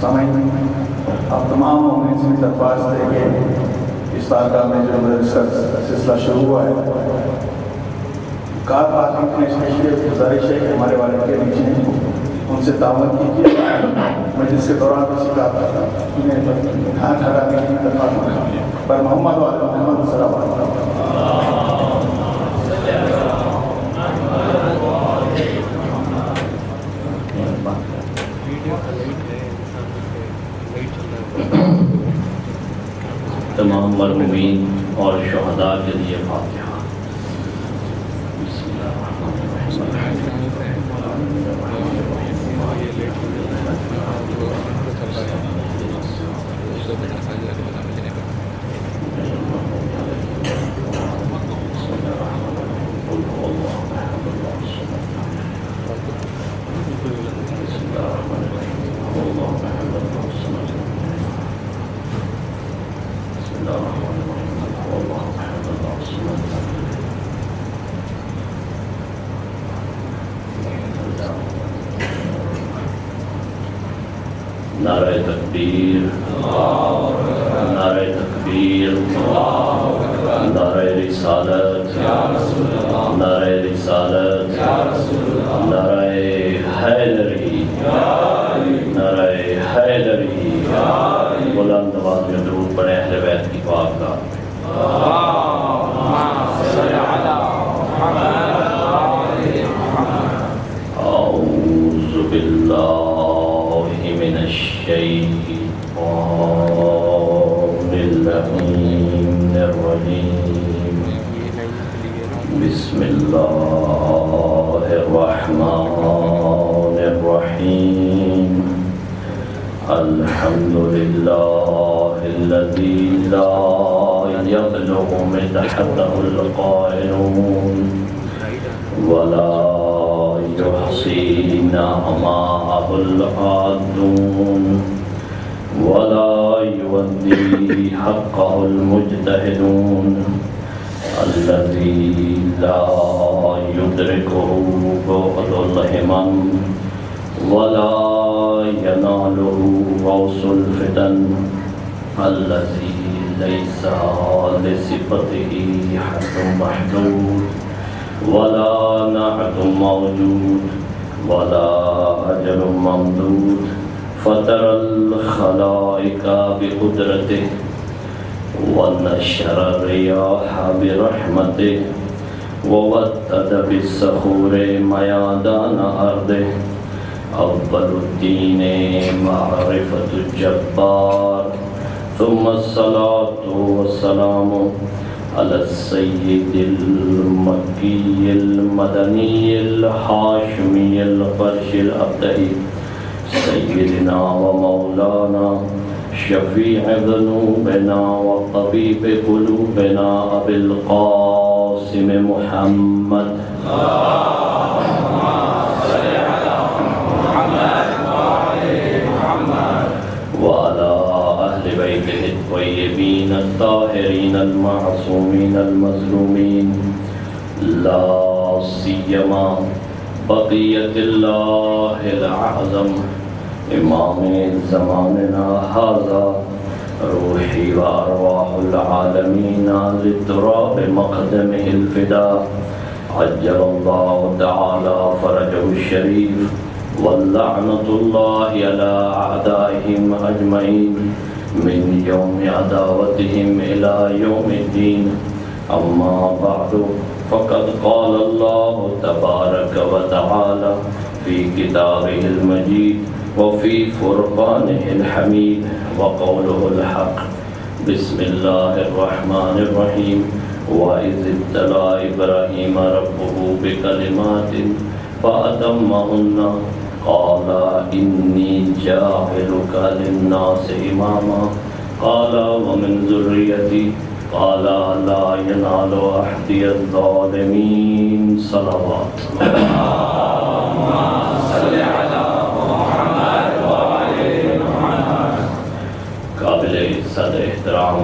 سامعین، آپ تمام مومنین سے درخواست ہے کہ اس بارگاہ میں جو مدرس کا سلسلہ شروع ہوا ہے، کار پارکنگ کی اسپیشلی گزارش ہے کہ ہمارے والد کے نیچے ہیں، ان سے دعوت کیجیے. مجلس کے دوران کسی کا دھیان ہٹانے کی درخواست پر محمد وعلی محمد صلی اللہ علیہ وسلم. تمام مرحومین اور شہداء کے لیے فاتحہ. نعرہ تکبیر، نعرہ تکبیر، نعرہ رسالت، نعرہ رسالت، نعرہ حیدری، نعرہ حیدری. بلند آواز میں درود پڑھیں اہل بیت کی پاک کا. اعوذ باللہ من الشیطان اللعین الرجیم. بسم اللہ الرحمن الرحیم. الحمد للہ الذی لا یبلغ مدحته القائلون ولا يحصي نعماءه العادون ولا يودي حقه المجتهدون الذي لا يدركه بعد الهمم ولا يناله غوص الفتن الذي ليس لصفته حد محدود ولا نعت موجود ولا أجل ممدود فطر الخلائق بقدرته ونشر الرياح برحمته وودد بالصخور ميادان أرضه. أول الدين معرفة الجبار ثم الصلاة والسلام على السيد المكي المدني الهاشمي القرشي الأبدعي سيدنا ومولانا شفيع ذنوبنا وطبيب قلوبنا أبي القاسم محمد. بيته الطيبين الطاهرين المعصومين المظلومين لا سيما بقية الله الأعظم إمام زماننا هذا روحي وأرواح العالمين لتراب مقدمه الفداء عجل الله تعالى فرجه الشريف واللعنة الله على أعدائهم أجمعين من يوم عداوتهم إلى يوم الدين. أما بعد فقد قال الله تبارك وتعالى في كتابه المجيد وفي فرقانه الحميد وقوله الحق. بسم الله الرحمن الرحيم. وإذ ابتلى إبراهيم ربه بكلمات فأتمهن قال إني جاعلك للناس إماما قال ومن ذريتي قال لا ينال عهدي الظالمين. صلوات. اللهم صل على محمد وعلى محمد. قابل عزت احترام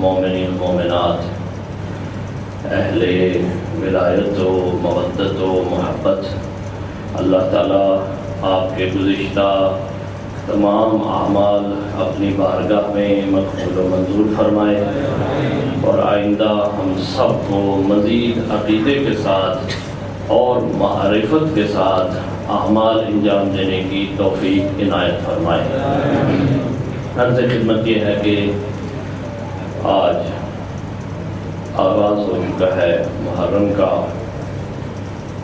مومنین مومنات، اہل ولایت و مودت و محبت، اللہ تعالیٰ آپ کے گزشتہ تمام اعمال اپنی بارگاہ میں مقبول و منظور فرمائے، اور آئندہ ہم سب کو مزید عقیدے کے ساتھ اور معرفت کے ساتھ اعمال انجام دینے کی توفیق عنایت فرمائے۔ عرض خدمت یہ ہے کہ آج آغاز ہو چکا ہے محرم کا،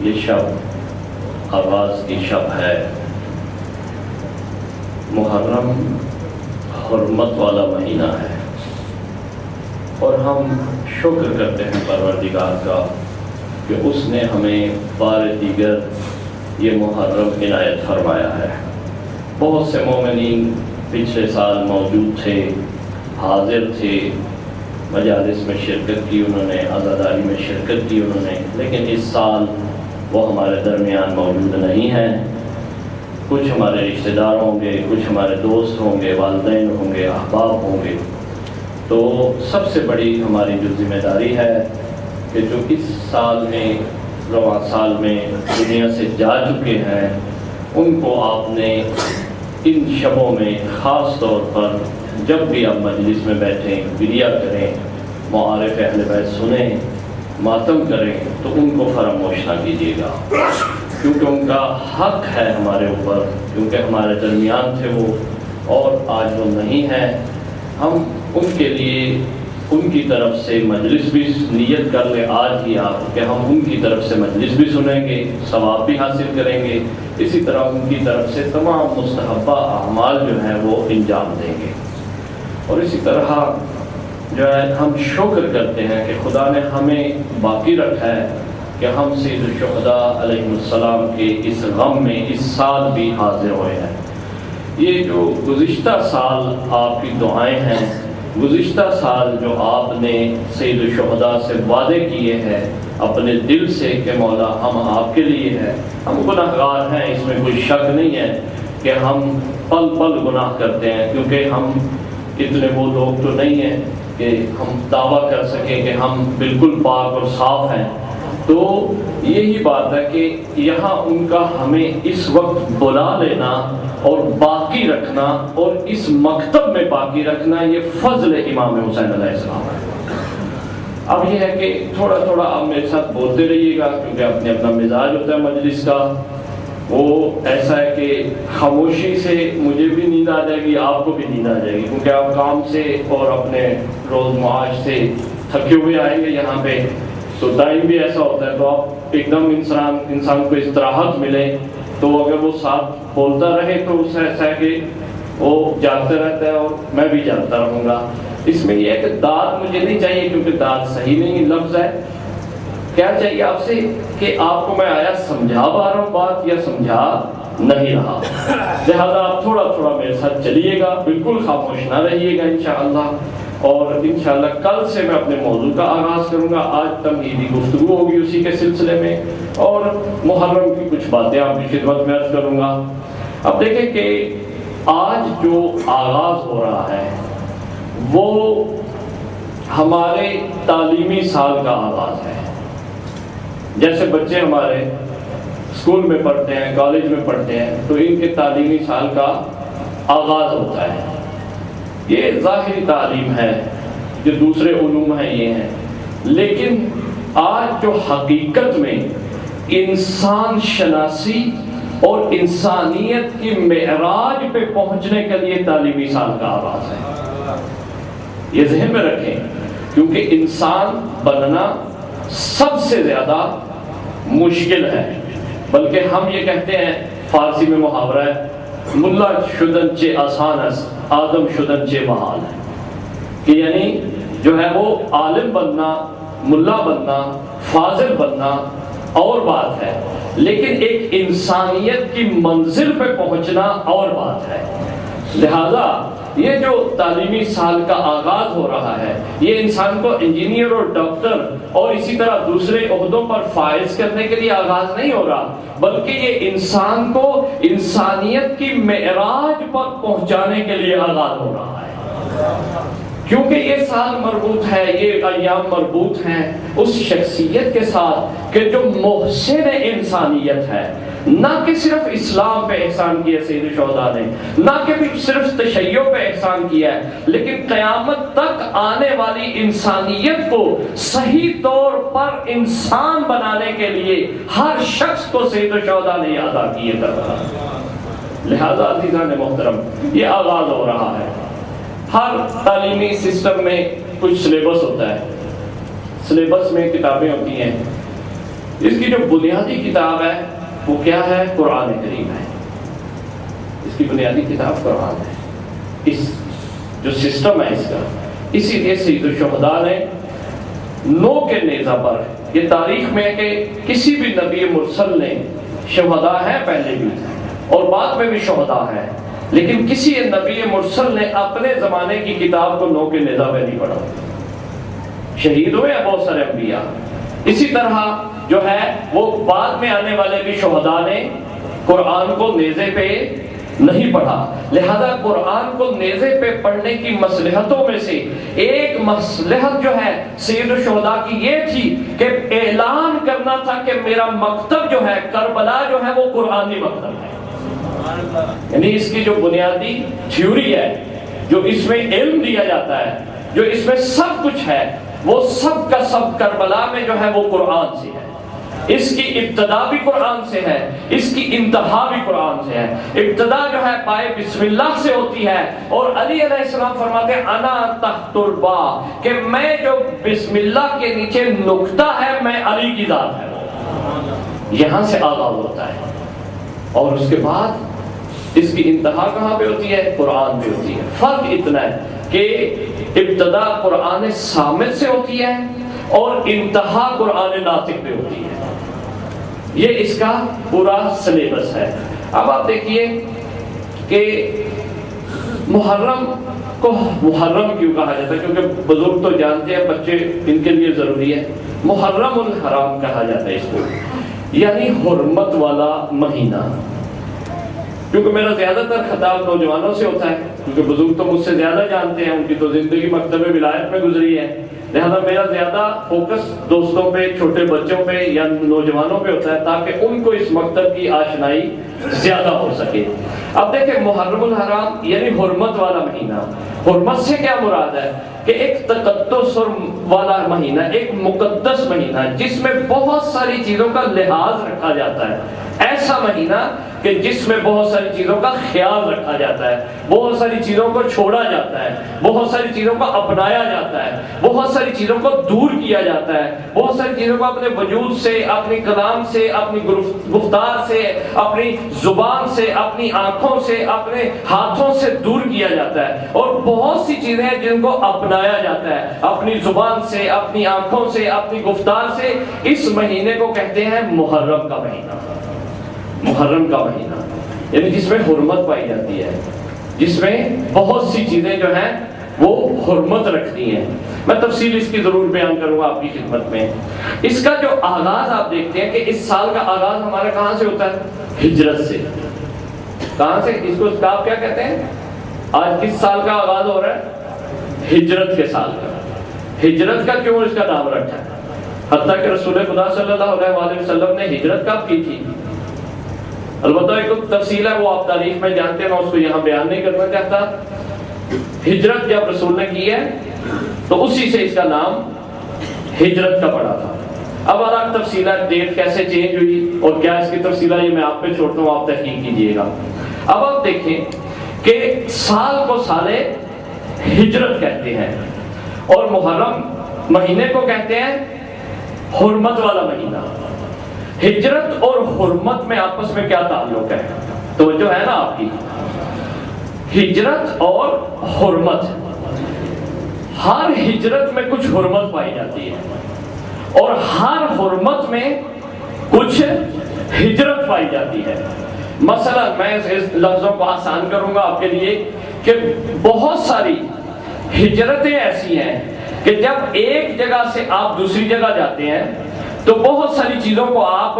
یہ شب آغاز کی شب ہے۔ محرم حرمت والا مہینہ ہے، اور ہم شکر کرتے ہیں پروردگار کا کہ اس نے ہمیں بار دیگر یہ محرم عنایت فرمایا ہے۔ بہت سے مومنین پچھلے سال موجود تھے، حاضر تھے، مجالس میں شرکت کی انہوں نے، عزاداری میں شرکت کی انہوں نے، لیکن اس سال وہ ہمارے درمیان موجود نہیں ہیں۔ کچھ ہمارے رشتہ دار ہوں گے، کچھ ہمارے دوست ہوں گے، والدین ہوں گے، احباب ہوں گے۔ تو سب سے بڑی ہماری جو ذمہ داری ہے کہ جو اس سال میں، رواں سال میں دنیا سے جا چکے ہیں، ان کو آپ نے ان شبوں میں خاص طور پر جب بھی آپ مجلس میں بیٹھیں، گریہ کریں، معارف اہل بیت سنیں، ماتم کریں، تو ان کو فراموش نہ کیجیے گا، کیونکہ ان کا حق ہے ہمارے اوپر، کیونکہ ہمارے درمیان تھے وہ اور آج وہ نہیں ہیں۔ ہم ان کے لیے ان کی طرف سے مجلس بھی نیت کر لیں آج ہی آپ کہ ہم ان کی طرف سے مجلس بھی سنیں گے، ثواب بھی حاصل کریں گے، اسی طرح ان کی طرف سے تمام مستحبہ اعمال جو ہیں وہ انجام دیں گے۔ اور اسی طرح جو ہے ہم شکر کرتے ہیں کہ خدا نے ہمیں باقی رکھا ہے کہ ہم سید الشہداء علیہ السلام کے اس غم میں اس سال بھی حاضر ہوئے ہیں۔ یہ جو گزشتہ سال آپ کی دعائیں ہیں، گزشتہ سال جو آپ نے سید الشہداء سے وعدے کیے ہیں اپنے دل سے کہ مولا ہم آپ کے لیے ہیں، ہم گناہگار ہیں، اس میں کوئی شک نہیں ہے کہ ہم پل پل گناہ کرتے ہیں، کیونکہ ہم اتنے وہ لوگ تو نہیں ہیں کہ ہم دعویٰ کر سکیں کہ ہم بالکل پاک اور صاف ہیں۔ تو یہی بات ہے کہ یہاں ان کا ہمیں اس وقت بلا لینا اور باقی رکھنا اور اس مکتب میں باقی رکھنا، یہ فضل امام حسین علیہ السلام ہے۔ اب یہ ہے کہ تھوڑا تھوڑا آپ میرے ساتھ بولتے رہیے گا، کیونکہ اپنے اپنا مزاج ہوتا ہے مجلس کا، وہ ایسا ہے کہ خاموشی سے مجھے بھی نیند آ جائے گی، آپ کو بھی نیند آ جائے گی، کیونکہ آپ کام سے اور اپنے روز معاش سے تھکے ہوئے آئیں گے یہاں پہ، تو ٹائم بھی ایسا ہوتا ہے، تو آپ ایک دم انسان کو استراحت ملے، تو اگر وہ ساتھ بولتا رہے تو اس سے ایسا ہے کہ وہ جاگتا رہتا ہے اور میں بھی جاگتا رہوں گا۔ اس میں یہ ہے کہ داد مجھے نہیں چاہیے، کیونکہ داد صحیح نہیں لفظ ہے۔ کیا چاہیے آپ سے کہ آپ کو میں آیا سمجھا پا رہا ہوں بات یا سمجھا نہیں رہا، لہذا آپ تھوڑا تھوڑا میرے ساتھ چلیے گا، بالکل خاموش نہ رہیے گا انشاءاللہ۔ اور انشاءاللہ کل سے میں اپنے موضوع کا آغاز کروں گا، آج تمہیدی گفتگو ہوگی اسی کے سلسلے میں، اور محرم کی کچھ باتیں آپ کی خدمت میں عرض کروں گا۔ اب دیکھیں کہ آج جو آغاز ہو رہا ہے وہ ہمارے تعلیمی سال کا آغاز ہے۔ جیسے بچے ہمارے اسکول میں پڑھتے ہیں، کالج میں پڑھتے ہیں، تو ان کے تعلیمی سال کا آغاز ہوتا ہے۔ یہ ظاہری تعلیم ہے، جو دوسرے علوم ہیں یہ ہیں، لیکن آج جو حقیقت میں انسان شناسی اور انسانیت کی معراج پہ پہنچنے کے لیے تعلیمی سال کا آغاز ہے، یہ ذہن میں رکھیں، کیونکہ انسان بننا سب سے زیادہ مشکل ہے، بلکہ ہم یہ کہتے ہیں، فارسی میں محاورہ ہے، ملا شدن چے آسان است آدم شدن چے محال ہے، کہ یعنی جو ہے وہ عالم بننا، ملا بننا، فاضل بننا اور بات ہے، لیکن ایک انسانیت کی منزل پہ پہنچنا اور بات ہے۔ لہذا یہ جو تعلیمی سال کا آغاز ہو رہا ہے، یہ انسان کو انجینئر اور ڈاکٹر اور اسی طرح دوسرے عہدوں پر فائز کرنے کے لیے آغاز نہیں ہو رہا، بلکہ یہ انسان کو انسانیت کی معراج پر پہنچانے کے لیے آغاز ہو رہا ہے، کیونکہ یہ سال مربوط ہے، یہ ایام مربوط ہیں اس شخصیت کے ساتھ کہ جو محسن انسانیت ہے، نہ کہ صرف اسلام پہ احسان کیا سید الشہداء نے، نہ کہ صرف تشیع پہ احسان کیا ہے، لیکن قیامت تک آنے والی انسانیت کو صحیح طور پر انسان بنانے کے لیے ہر شخص کو سید الشہداء نے یاد کیے کر رہا ہے۔ لہذا عزیزان محترم، یہ آغاز ہو رہا ہے۔ ہر تعلیمی سسٹم میں کچھ سلیبس ہوتا ہے، سلیبس میں کتابیں ہوتی ہیں۔ اس کی جو بنیادی کتاب ہے وہ کیا ہے؟ قرآن کریم ہے۔ اس کی بنیادی کتاب قرآن ہے۔ اس جو سسٹم ہے اس کا، اسی لیے سید الشہداء نے نو کے نیزہ پر، یہ تاریخ میں ہے کہ کسی بھی نبی مرسل نے، شہداء ہیں پہلے بھی اور بعد میں بھی شہداء ہیں، لیکن کسی نبی مرسل نے اپنے زمانے کی کتاب کو نو کے نیزہ پہ نہیں پڑھا۔ شہید ہوئے ہیں بہت سارے انبیاء، اسی طرح جو ہے وہ بعد میں آنے والے بھی شہداء نے قرآن کو نیزے پہ نہیں پڑھا۔ لہذا قرآن کو نیزے پہ پڑھنے کی مصلحتوں میں سے ایک مصلحت جو ہے سید الشہداء کی یہ تھی کہ اعلان کرنا تھا کہ میرا مکتب جو ہے کربلا جو ہے وہ قرآنی مکتب ہے۔ یعنی اس کی جو بنیادی تھیوری ہے، جو اس میں علم دیا جاتا ہے، جو اس میں سب کچھ ہے، وہ سب کا سب کربلا میں جو ہے وہ قرآن سے ہے۔ اس کی ابتدا بھی قرآن سے ہے، اس کی انتہا بھی قرآن سے ہے۔ ابتدا جو ہے پائے بسم اللہ سے ہوتی ہے، اور علی علیہ السلام فرماتے ہیں انا تحت البا، کہ میں جو بسم اللہ کے نیچے نقطہ ہے میں علی کی ذات ہے، یہاں سے آغاز ہوتا ہے۔ اور اس کے بعد اس کی انتہا کہاں پہ ہوتی ہے؟ قرآن پہ ہوتی ہے۔ فرق اتنا ہے کہ ابتدا قرآن صامت سے ہوتی ہے اور انتہا قرآن ناطق پہ ہوتی ہے۔ یہ اس کا پورا سلیبس ہے۔ اب آپ دیکھیے کہ محرم کو محرم کیوں کہا جاتا ہے؟ کیونکہ بزرگ تو جانتے ہیں، بچے ان کے لیے ضروری ہے۔ محرم الحرام کہا جاتا ہے اس کو، یعنی حرمت والا مہینہ۔ کیونکہ میرا زیادہ تر خطاب نوجوانوں سے ہوتا ہے، کیونکہ بزرگ تو مجھ سے زیادہ جانتے ہیں، ان کی تو زندگی مکتب ولایت میں گزری ہے، لہذا میرا زیادہ فوکس دوستوں پہ، چھوٹے بچوں پہ یا نوجوانوں پہ ہوتا ہے تاکہ ان کو اس مکتب کی آشنائی زیادہ ہو سکے۔ اب دیکھیں محرم الحرام یعنی حرمت والا مہینہ۔ حرمت سے کیا مراد ہے؟ کہ ایک تقدس والا مہینہ، ایک مقدس مہینہ جس میں بہت ساری چیزوں کا لحاظ رکھا جاتا ہے، ایسا مہینہ کہ جس میں بہت ساری چیزوں کا خیال رکھا جاتا ہے، بہت ساری چیزوں کو چھوڑا جاتا ہے، بہت ساری چیزوں کو اپنایا جاتا ہے، بہت ساری چیزوں کو دور کیا جاتا ہے، بہت ساری چیزوں کو اپنے وجود سے، اپنی کلام سے، اپنی گفتار سے، اپنی زبان سے، اپنی آنکھوں سے، اپنے ہاتھوں سے دور کیا جاتا ہے، اور بہت سی چیزیں ہیں جن کو اپنایا جاتا ہے اپنی زبان سے، اپنی آنکھوں سے، اپنی گفتار سے۔ اس مہینے کو کہتے ہیں محرم کا مہینہ۔ محرم کا مہینہ یعنی جس میں حرمت پائی جاتی ہے، جس میں بہت سی چیزیں جو ہیں وہ حرمت رکھتی ہیں۔ میں تفصیل اس کی ضرور بیان کروں گا آپ کی خدمت میں۔ اس کا جو آغاز آپ دیکھتے ہیں کہ اس سال کا آغاز ہمارا کہاں سے ہوتا ہے؟ ہجرت سے۔ کہاں سے؟ اس کو آپ کیا کہتے ہیں؟ آج کس سال کا آغاز ہو رہا ہے؟ ہجرت کے سال کا۔ ہجرت کا کیوں اس کا نام رکھا ہے؟ حتیٰ کہ رسول خدا صلی اللہ علیہ وسلم نے ہجرت کب کی تھی؟ البتہ ایک تفصیل ہے، وہ آپ تاریخ میں جانتے ہیں، میں اس کو یہاں بیان نہیں کرنا چاہتا۔ ہجرت جب رسول نے کی ہے تو اسی سے اس کا نام ہجرت کا پڑا تھا۔ اب الگ تفصیلات، ڈیٹ کیسے چینج ہوئی اور کیا اس کی تفصیلات، یہ میں آپ پہ چھوڑتا ہوں، آپ تحقیق کیجئے گا۔ اب آپ دیکھیں کہ سال کو سال ہجرت کہتے ہیں، اور محرم مہینے کو کہتے ہیں حرمت والا مہینہ۔ ہجرت اور حرمت میں آپس میں کیا تعلق ہے؟ توجہ ہے نا آپ کی؟ ہجرت اور حرمت، ہر ہجرت میں کچھ حرمت پائی جاتی ہے اور ہر حرمت میں کچھ ہجرت پائی جاتی ہے۔ مثلا میں اس لفظوں کو آسان کروں گا آپ کے لیے کہ بہت ساری ہجرتیں ایسی ہیں کہ جب ایک جگہ سے آپ دوسری جگہ جاتے ہیں تو بہت ساری چیزوں کو آپ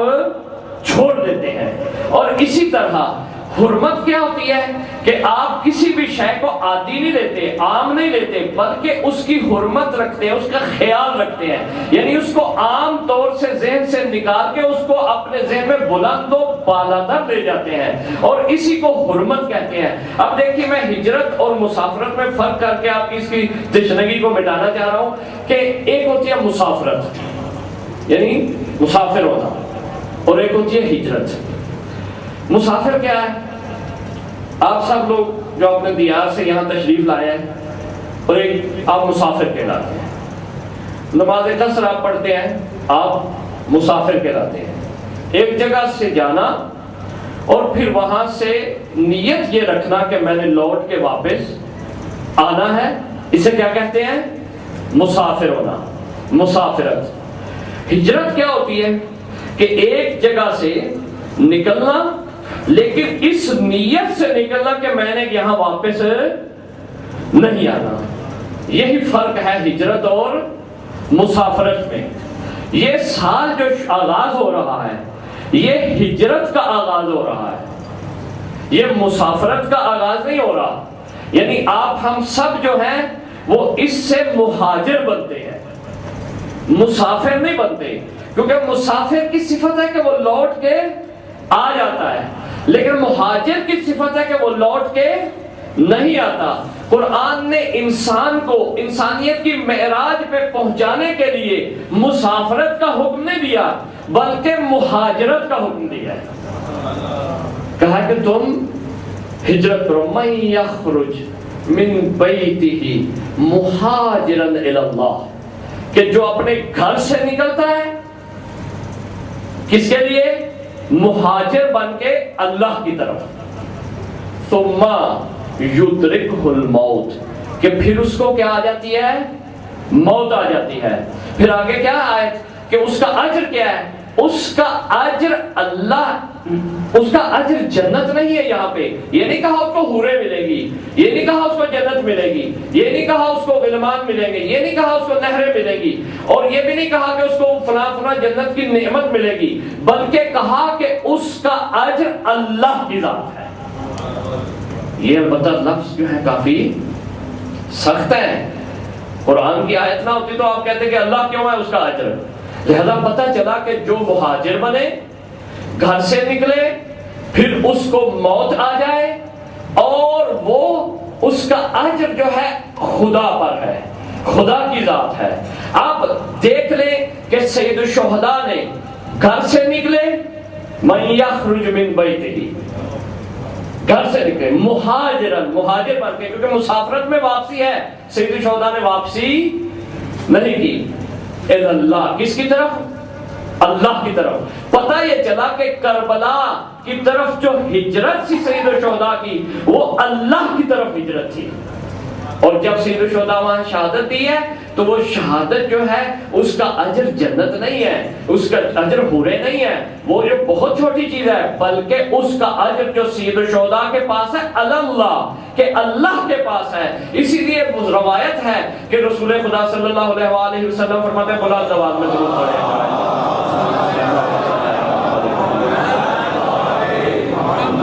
چھوڑ دیتے ہیں، اور اسی طرح حرمت کیا ہوتی ہے کہ آپ کسی بھی شے کو عادی نہیں لیتے، عام نہیں لیتے، بلکہ اس کی حرمت رکھتے ہیں، اس کا خیال رکھتے ہیں، یعنی اس کو عام طور سے ذہن سے نکال کے اس کو اپنے ذہن میں بلند و بالاتر لے جاتے ہیں، اور اسی کو حرمت کہتے ہیں۔ اب دیکھیے میں ہجرت اور مسافرت میں فرق کر کے آپ کی اس کی تشنگی کو مٹانا چاہ رہا ہوں کہ ایک ہوتی ہے مسافرت یعنی مسافر ہونا، اور ایک ہوتی ہے ہجرت۔ مسافر کیا ہے؟ آپ سب لوگ جو اپنے دیار سے یہاں تشریف لائے ہیں اور ایک آپ مسافر کہلاتے ہیں، نماز قصر آپ پڑھتے ہیں، آپ مسافر کہلاتے ہیں۔ ایک جگہ سے جانا اور پھر وہاں سے نیت یہ رکھنا کہ میں نے لوٹ کے واپس آنا ہے، اسے کیا کہتے ہیں؟ مسافر ہونا، مسافرت۔ ہجرت کیا ہوتی ہے کہ ایک جگہ سے نکلنا لیکن اس نیت سے نکلنا کہ میں نے یہاں واپس نہیں آنا۔ یہی فرق ہے ہجرت اور مسافرت میں۔ یہ سال جو آغاز ہو رہا ہے یہ ہجرت کا آغاز ہو رہا ہے، یہ مسافرت کا آغاز نہیں ہو رہا۔ یعنی آپ ہم سب جو ہیں وہ اس سے مہاجر بنتے ہیں، مسافر نہیں بنتے، کیونکہ مسافر کی صفت ہے کہ وہ لوٹ کے آ جاتا ہے، لیکن مہاجر کی صفت ہے کہ وہ لوٹ کے نہیں آتا۔ قرآن نے انسان کو انسانیت کی معراج پہ پہنچانے کے لیے مسافرت کا حکم نہیں دیا بلکہ مہاجرت کا حکم دیا ہے۔ کہا کہ تم ہجرت کرو، من یخرج من بیتہ مہاجرا الی اللہ، کہ جو اپنے گھر سے نکلتا ہے کس کے لیے؟ مہاجر بن کے اللہ کی طرف، ثم یدرکہ الموت، کہ پھر اس کو کیا آ جاتی ہے؟ موت آ جاتی ہے۔ پھر آگے کیا آیت کہ اس کا اجر کیا ہے؟ اس کا اجر اللہ، اس کا اجر جنت نہیں ہے۔ یہاں پہ یہ نہیں کہا اس کو حوریں ملے گی، یہ نہیں کہا اس کو جنت ملے گی، یہ نہیں کہا اس کو غلمان ملیں گے، یہ نہیں کہا اس کو نہریں ملیں گی، اور یہ بھی نہیں کہا کہ اس کو فلاں فلاں جنت کی نعمت ملے گی، بلکہ کہا کہ اس کا اجر اللہ کی ذات ہے۔ یہ البتہ لفظ جو ہے کافی سخت ہے، قرآن کی آیت نہ ہوتی تو آپ کہتے کہ اللہ کیوں ہے اس کا اجر۔ لہذا پتہ چلا کہ جو مہاجر بنے، گھر سے نکلے، پھر اس کو موت آ جائے اور وہ اس کا اجر جو ہے خدا پر ہے، خدا کی ذات ہے۔ آپ دیکھ لیں کہ سید الشہداء نے گھر سے نکلے، من یخرج من بیتہ، گھر سے نکلے مہاجر بن کے، کیونکہ مسافرت میں واپسی ہے، سید الشہداء نے واپسی نہیں کی، اے اللہ، کس کی طرف؟ اللہ کی طرف۔ پتہ یہ چلا کہ کربلا کی طرف جو ہجرت تھی سید الشہداء کی، وہ اللہ کی طرف ہجرت تھی، اور جب سید الشہداء وہاں شہادت دی ہے تو وہ شہادت جو ہے اس کا اجر جنت نہیں ہے، اس کا اجر حوریں نہیں ہے، وہ جو بہت چھوٹی چیز ہے، بلکہ اس کا اجر جو سید الشہداء کے پاس ہے اللہ، کہ اللہ کے پاس ہے۔ اسی لیے روایت ہے کہ رسول خدا صلی اللہ علیہ وآلہ وسلم فرماتے ہیں بلند آواز میں درود پڑھیں،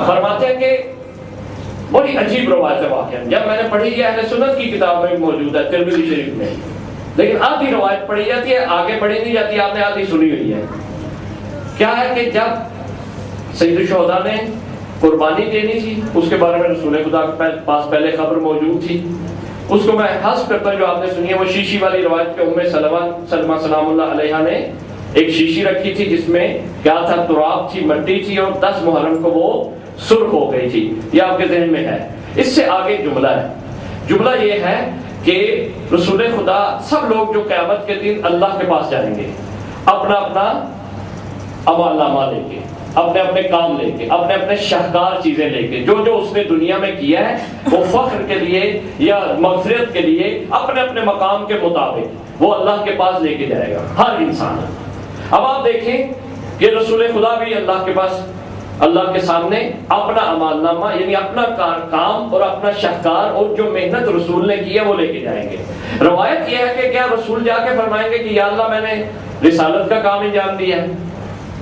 فرماتے ہیں کہ بڑی عجیب روایت ہے واقعہ، جب میں نے پڑھی یہ اہل سنت کی کتاب میں موجود ہے ترمذی شریف میں، لیکن آدھی روایت پڑھی جاتی ہے، آگے پڑھی نہیں جاتی، آپ نے آدھی سنی ہوئی ہے۔ کیا ہے کہ جب سید الشہداء نے قربانی دینی تھی، اس کے بارے میں رسول خدا کے پاس پہلے خبر موجود تھی، اس کو میں حذف کرتا ہوں جو آپ نے سنی ہے، وہ شیشی والی روایت کہ ام سلمہ سلام اللہ علیہا نے ایک شیشی رکھی تھی جس میں کیا تھا؟ تراب تھی، مٹی تھی، اور 10 محرم کو وہ سرخ ہو گئی تھی۔ یہ آپ کے ذہن میں ہے۔ اس سے آگے جملہ ہے، جملہ یہ ہے کہ رسول خدا سب لوگ جو قیامت کے دن اللہ کے پاس جائیں گے، اپنا اپنا اعمال نامہ لے کے، اپنے اپنے کام لے کے، اپنے اپنے شاہکار چیزیں لے کے، جو جو اس نے دنیا میں کیا ہے وہ فخر کے لیے یا مغفرت کے لیے اپنے اپنے مقام کے مطابق وہ اللہ کے پاس لے کے جائے گا ہر انسان۔ اب آپ دیکھیں کہ رسول خدا بھی اللہ کے پاس، اللہ کے سامنے اپنا اعمال نامہ یعنی اپنا کام اور اپنا شاہکار اور جو محنت رسول نے کی ہے وہ لے کے جائیں گے۔ روایت یہ ہے کہ کیا رسول جا کے فرمائیں گے کہ یا اللہ میں نے رسالت کا کام انجام دیا ہے؟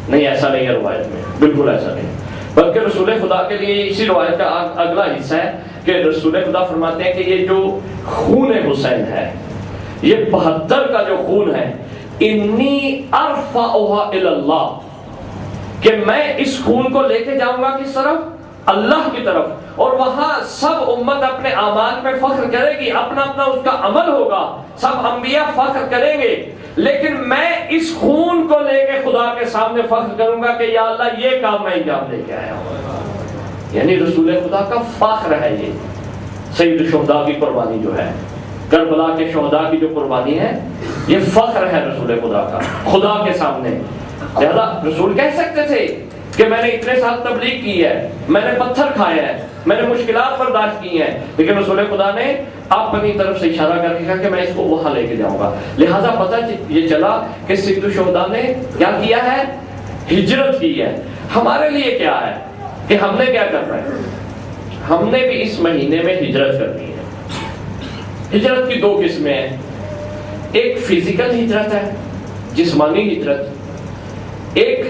نہیں، ایسا نہیں ہے روایت میں، بالکل ایسا نہیں۔ بلکہ رسول خدا کے لیے اسی روایت کا اگلا حصہ ہے کہ رسول خدا فرماتے ہیں کہ یہ جو خون حسین ہے، یہ 72 کا جو خون ہے، انی ارفعها الی اللہ، کہ میں اس خون کو لے کے جاؤں گا کس طرف؟ اللہ کی طرف، اور وہاں سب امت اپنے اعمال پہ فخر کرے گی، اپنا اپنا اس کا عمل ہوگا، سب انبیاء فخر کریں گے، لیکن میں اس خون کو لے کے خدا کے سامنے فخر کروں گا کہ یا اللہ یہ کام میں انجام لے کے آیا ہوں۔ یعنی رسول خدا کا فخر ہے یہ سید الشہداء کی قربانی جو ہے، کربلا کے شہداء کی جو قربانی ہے، یہ فخر ہے رسول خدا کا خدا کے سامنے۔ لہذا رسول کہہ سکتے تھے کہ میں نے اتنے سال تبلیغ کی ہے، میں نے پتھر کھائے ہیں، میں نے مشکلات برداشت کی ہیں، لیکن رسول خدا نے اپنی طرف سے اشارہ کر کے کہا کہ میں اس کو وہاں لے کے جاؤں گا۔ لہذا پتہ یہ چلا کہ سید الشہداء نے کیا کیا ہے؟ ہجرت کی ہے۔ ہمارے لیے کیا ہے کہ ہم نے کیا کرنا ہے؟ ہم نے بھی اس مہینے میں ہجرت کرنی ہے۔ ہجرت کی 2 قسمیں ہیں، ایک فزیکل ہجرت ہے، جسمانی ہجرت، ایک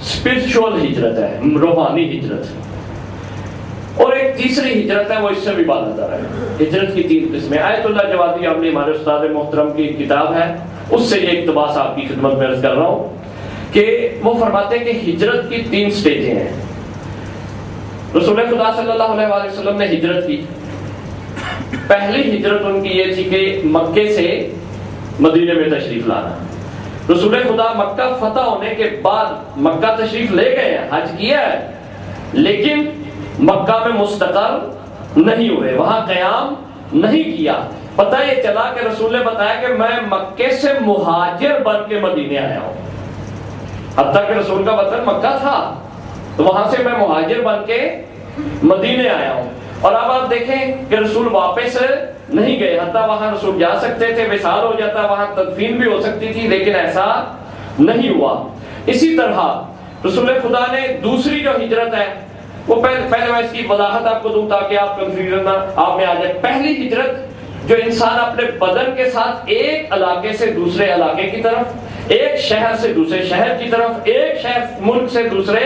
اسپرچول ہجرت ہے، روحانی ہجرت، اور ایک تیسری ہجرت ہے، وہ اس سے بھی بالاتر ہے۔ ہجرت کی 3 قسمیں۔ آیت اللہ جوادی عملی ہمارے استاد محترم کی کتاب ہے، اس سے یہ اقتباس آپ کی خدمت میں عرض کر رہا ہوں کہ وہ فرماتے ہیں کہ ہجرت کی 3 سٹیجیں ہیں۔ رسول خدا صلی اللہ علیہ وآلہ وسلم نے ہجرت کی۔ پہلی ہجرت ان کی یہ تھی کہ مکے سے مدینے میں تشریف لانا۔ رسول خدا مکہ فتح ہونے کے بعد مکہ تشریف لے گئے ہیں، حج کیا ہے، لیکن مکہ میں مستقر نہیں ہوئے، وہاں قیام نہیں کیا۔ پتہ یہ چلا کہ رسول نے بتایا کہ میں مکے سے مہاجر بن کے مدینے آیا ہوں، حتیٰ کہ رسول کا وطن مکہ تھا، تو وہاں سے میں مہاجر بن کے مدینے آیا ہوں۔ اور اب آپ دیکھیں کہ رسول واپس نہیں گئے، حتیٰ وہاں رسول جا سکتے تھے، وصال ہو جاتا، وہاں تدفین بھی ہو سکتی تھی، لیکن ایسا نہیں ہوا۔ اسی طرح رسول خدا نے دوسری جو ہجرت ہے، وہ پہلے میں اس کی وضاحت آپ کو دوں تاکہ آپ کنفیوژن نہ آپ میں آ جائے۔ پہلی ہجرت جو انسان اپنے بدن کے ساتھ ایک علاقے سے دوسرے علاقے کی طرف، ایک شہر سے دوسرے شہر کی طرف، ایک شہر ملک سے دوسرے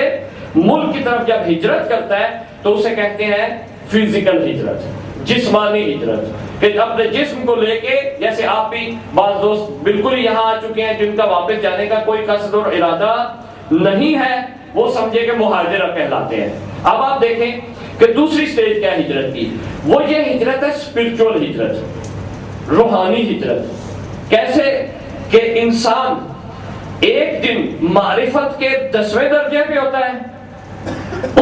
ملک کی طرف جب ہجرت کرتا ہے تو اسے کہتے ہیں فزیکل ہجرت، جسمانی ہجرت، کہ اپنے جسم کو لے کے، جیسے آپ بھی بعض دوست بالکل یہاں آ چکے ہیں جن کا واپس جانے کا کوئی قصد اور ارادہ نہیں ہے، وہ سمجھے کہ مہاجر کہلاتے ہیں۔ اب آپ دیکھیں کہ دوسری سٹیج کیا ہجرت کی، وہ یہ ہجرت ہے اسپرچول ہجرت، روحانی ہجرت۔ کیسے کہ انسان ایک دن معرفت کے 10ویں درجے پہ ہوتا ہے،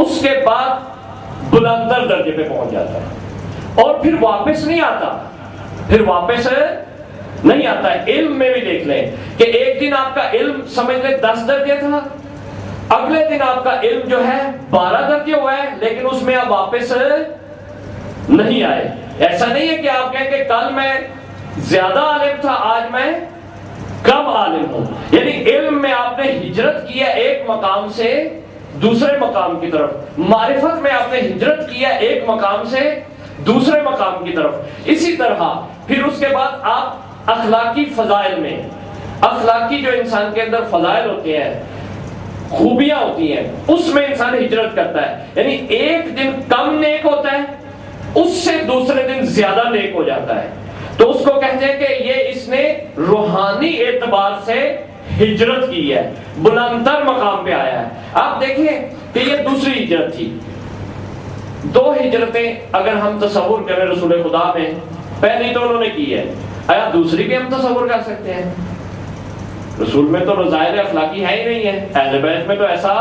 اس کے بعد بلندر درجے پہ پہنچ جاتا ہے، اور پھر واپس نہیں آتا، پھر واپس نہیں آتا ہے۔ علم میں بھی دیکھ لیں کہ ایک دن آپ کا علم سمجھ لیں 10 درجے تھا، اگلے دن آپ کا علم جو ہے 12 درجے ہوا ہے، لیکن اس میں آپ واپس نہیں آئے۔ ایسا نہیں ہے کہ آپ کہیں کہ کل میں زیادہ عالم تھا، آج میں کم عالم ہوں۔ یعنی علم میں آپ نے ہجرت کی ہے ایک مقام سے دوسرے مقام کی طرف، معرفت میں آپ نے ہجرت کی ہے ایک مقام سے دوسرے مقام کی طرف۔ اسی طرح پھر اس کے بعد آپ اخلاقی فضائل میں، اخلاقی جو انسان کے اندر فضائل ہوتے ہیں، خوبیاں ہوتی ہیں، اس میں انسان ہجرت کرتا ہے۔ یعنی ایک دن کم نیک ہوتا ہے، اس سے دوسرے دن زیادہ نیک ہو جاتا ہے، تو اس کو کہتے ہیں کہ یہ اس نے روحانی اعتبار سے ہجرت کی ہے، بلندر مقام پہ آیا ہے۔ آپ دیکھیں کہ یہ دوسری ہجرت تھی۔ 2 ہجرتیں اگر ہم تصور کریں رسول خدا میں، پہلی تو انہوں نے کی ہے، آیا دوسری بھی ہم تصور کر سکتے ہیں؟ رسول میں تو رضائل اخلاقی ہے ہی نہیں ہے، اہل بیت میں تو ایسا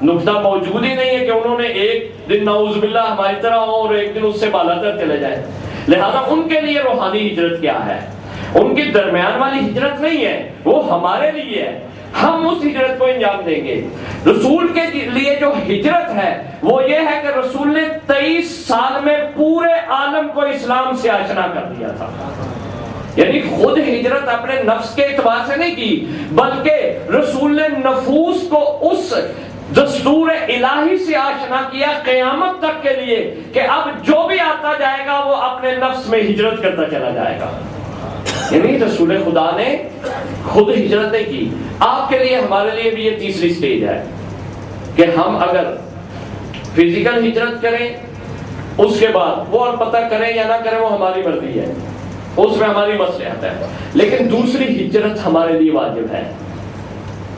نقطہ موجود ہی نہیں ہے کہ انہوں نے ایک دن نعوذ باللہ ہماری طرح ہو اور ایک دن اس سے بالاتر چلے جائیں۔ لہذا ان کے لیے روحانی ہجرت کیا ہے؟ ان کی درمیان والی ہجرت نہیں ہے، وہ ہمارے لیے ہے، ہم اس ہجرت کو انجام دیں گے۔ رسول کے لیے جو ہجرت ہے وہ یہ ہے کہ رسول نے 23 سال میں پورے عالم کو اسلام سے آشنا کر دیا تھا۔ یعنی خود ہجرت اپنے نفس کے اعتبار سے نہیں کی، بلکہ رسول نے نفوس کو اس دستور الہی سے آشنا کیا قیامت تک کے لیے کہ اب جو بھی آتا جائے گا وہ اپنے نفس میں ہجرت کرتا چلا جائے گا۔ یعنی رسول خدا نے خود ہجرت نہیں کی۔ آپ کے لیے ہمارے لیے بھی یہ تیسری سٹیج ہے کہ ہم اگر فزیکل ہجرت کریں، اس کے بعد وہ البتہ کریں یا نہ کریں وہ ہماری مرضی ہے، اس میں ہماری مصلحت ہے، لیکن دوسری ہجرت ہمارے لیے واجب ہے،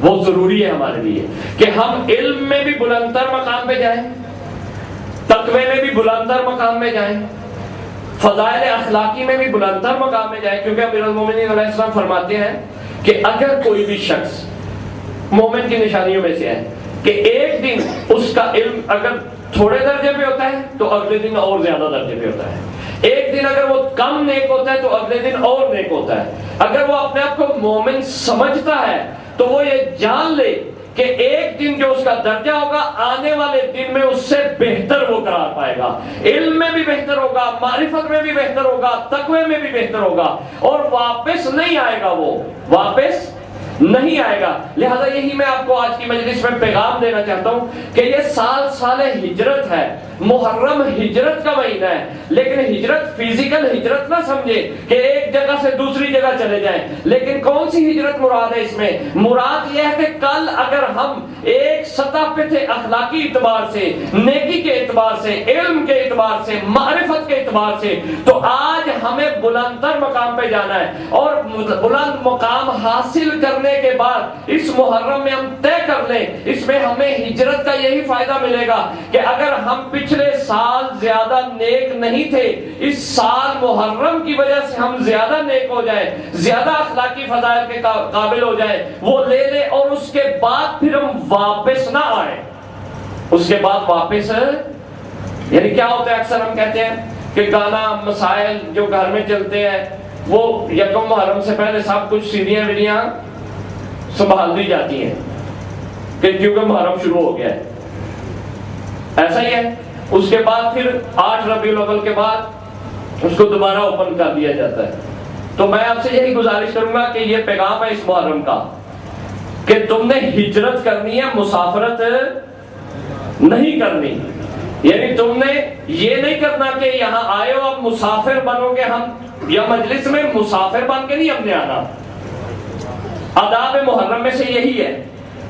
وہ ضروری ہے ہمارے لیے کہ ہم علم میں بھی بلندتر مقام پہ جائیں، تقوی میں بھی بلندتر مقام میں جائیں، فضائل اخلاقی میں بھی بلندتر مقام میں جائیں، کیونکہ امیر المومنین علیہ السلام فرماتے ہیں کہ اگر کوئی بھی شخص، مومن کی نشانیوں میں سے ہے کہ ایک دن اس کا علم اگر تھوڑے درجے پہ ہوتا ہے تو اگلے دن اور زیادہ درجے پہ ہوتا ہے، ایک دن اگر وہ کم نیک ہوتا ہے تو اگلے دن اور نیک ہوتا ہے، اگر وہ اپنے آپ کو مومن سمجھتا ہے تو وہ یہ جان لے کہ ایک دن جو اس کا درجہ ہوگا آنے والے دن میں اس سے بہتر وہ قرار پائے گا، علم میں بھی بہتر ہوگا، معرفت میں بھی بہتر ہوگا، تقوی میں بھی بہتر ہوگا، اور واپس نہیں آئے گا، وہ واپس نہیں آئے گا۔ لہذا یہی میں آپ کو آج کی مجلس میں پیغام دینا چاہتا ہوں کہ یہ سال ہجرت ہے، محرم ہجرت کا مہینہ ہے، لیکن ہجرت فزیکل ہجرت نہ سمجھے کہ ایک جگہ سے دوسری جگہ چلے جائیں، لیکن کون سی ہجرت مراد ہے اس میں؟ مراد یہ ہے کہ کل اگر ہم ایک سطح پہ تھے اخلاقی اعتبار سے، نیکی کے اعتبار سے، علم کے اعتبار سے، معرفت کے اعتبار سے، تو آج ہمیں بلندتر مقام پہ جانا ہے، اور بلند مقام حاصل کرنے کے بعد اس محرم میں ہم طے کر لیں، اس میں ہمیں ہجرت کا یہی فائدہ ملے گا کہ اگر ہم پچھلے سال زیادہ نیک نہیں تھے، اس سال محرم کی وجہ سے ہم زیادہ نیک ہو جائیں، زیادہ اخلاقی فضائل کے قابل ہو جائیں، وہ لے لیں، اور اس کے بعد پھر ہم واپس نہ آئیں۔ اس کے بعد واپس یعنی کیا ہوتا ہے؟ اکثر ہم کہتے ہیں کہ گانا مسائل جو گھر میں چلتے ہیں وہ یکم محرم سے پہلے سب کچھ سیڑھیاں ویڑیاں سنبھال دی جاتی ہیں کہ کیونکہ محرم شروع ہو گیا ہے، ایسا ہی ہے۔ اس کے بعد پھر 8 ربیع الاول کے بعد اس کو دوبارہ اوپن کر دیا جاتا ہے۔ تو میں آپ سے یہی گزارش کروں گا کہ یہ پیغام ہے اس محرم کا کہ تم نے ہجرت کرنی ہے، مسافرت نہیں کرنی، یعنی تم نے یہ نہیں کرنا کہ یہاں آئے ہو اب مسافر بنو گے ہم، یا مجلس میں مسافر بن کے نہیں ہم نے آنا۔ آداب محرم میں سے یہی ہے،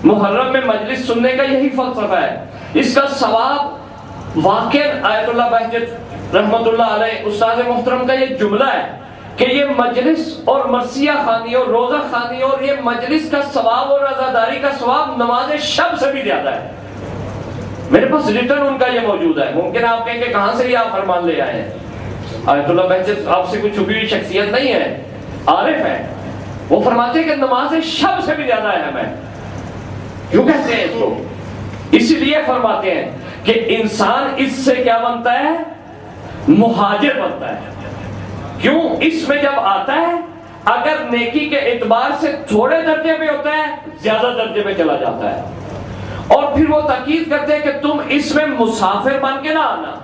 محرم میں مجلس سننے کا یہی فلسفہ ہے۔ اس کا ثواب واقع آیت اللہ بہجت رحمت اللہ علیہ استاد محترم کا یہ جملہ ہے کہ یہ مجلس اور مرثیہ خوانی اور روزہ خوانی اور یہ مجلس کا ثواب اور عزاداری کا ثواب نماز شب سے بھی زیادہ ہے۔ میرے پاس ریٹرن ان کا یہ موجود ہے، ممکن آپ کہیں کہ کہاں سے یہ آپ فرمان لے آئے ہیں؟ آیت اللہ بہجت آپ سے کوئی چھپی ہوئی شخصیت نہیں ہے، عارف ہے، وہ فرماتے ہیں کہ نماز شب سے بھی زیادہ اہم ہے۔ کیوں کہتے ہیں اس کو؟ اسی لیے فرماتے ہیں کہ انسان اس سے کیا بنتا ہے؟ مہاجر بنتا ہے۔ کیوں؟ اس میں جب آتا ہے اگر نیکی کے اعتبار سے تھوڑے درجے پہ ہوتا ہے زیادہ درجے پہ چلا جاتا ہے، اور پھر وہ تاکید کرتے ہیں کہ تم اس میں مسافر بن کے نہ آنا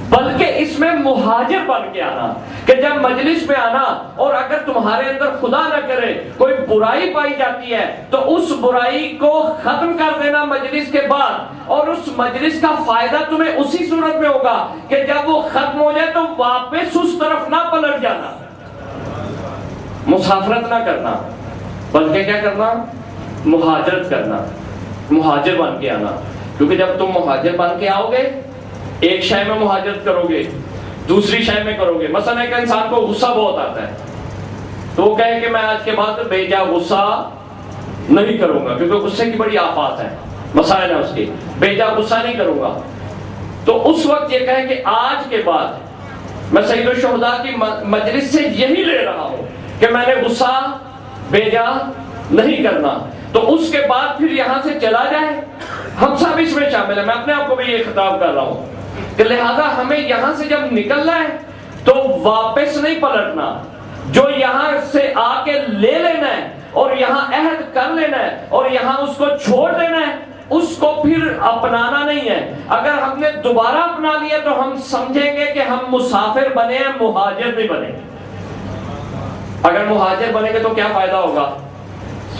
بلکہ اس میں مہاجر بن کے آنا، کہ جب مجلس میں آنا اور اگر تمہارے اندر خدا نہ کرے کوئی برائی پائی جاتی ہے تو اس برائی کو ختم کر دینا مجلس کے بعد، اور اس مجلس کا فائدہ تمہیں اسی صورت میں ہوگا کہ جب وہ ختم ہو جائے تو واپس اس طرف نہ پلٹ جانا، مسافرت نہ کرنا بلکہ کیا کرنا؟ مہاجرت کرنا، مہاجر بن کے آنا۔ کیونکہ جب تم مہاجر بن کے آؤ گے، ایک شے میں مہاجرت کرو گے، دوسری شے میں کرو گے۔ مثلا ایک انسان کو غصہ بہت آتا ہے تو وہ کہے کہ میں آج کے بعد بے جا غصہ نہیں کروں گا، کیونکہ غصے کی بڑی آفات ہے، مسائل ہے اس کے، بے جا غصہ نہیں کروں گا۔ تو اس وقت یہ کہے کہ آج کے بعد میں سید الشہداء کی مجلس سے یہی لے رہا ہوں کہ میں نے غصہ بے جا نہیں کرنا، تو اس کے بعد پھر یہاں سے چلا جائے۔ ہم سب اس میں شامل ہیں، میں اپنے آپ کو بھی یہ خطاب کر رہا ہوں کہ لہذا ہمیں یہاں سے جب نکلنا ہے تو واپس نہیں پلٹنا، جو یہاں سے آ کے لے لینا ہے اور یہاں عہد کر لینا ہے اور یہاں اس کو چھوڑ دینا ہے، اس کو پھر اپنانا نہیں ہے۔ اگر ہم نے دوبارہ اپنا لیا تو ہم سمجھیں گے کہ ہم مسافر بنے ہیں، مہاجر نہیں بنے۔ اگر مہاجر بنے گے تو کیا فائدہ ہوگا؟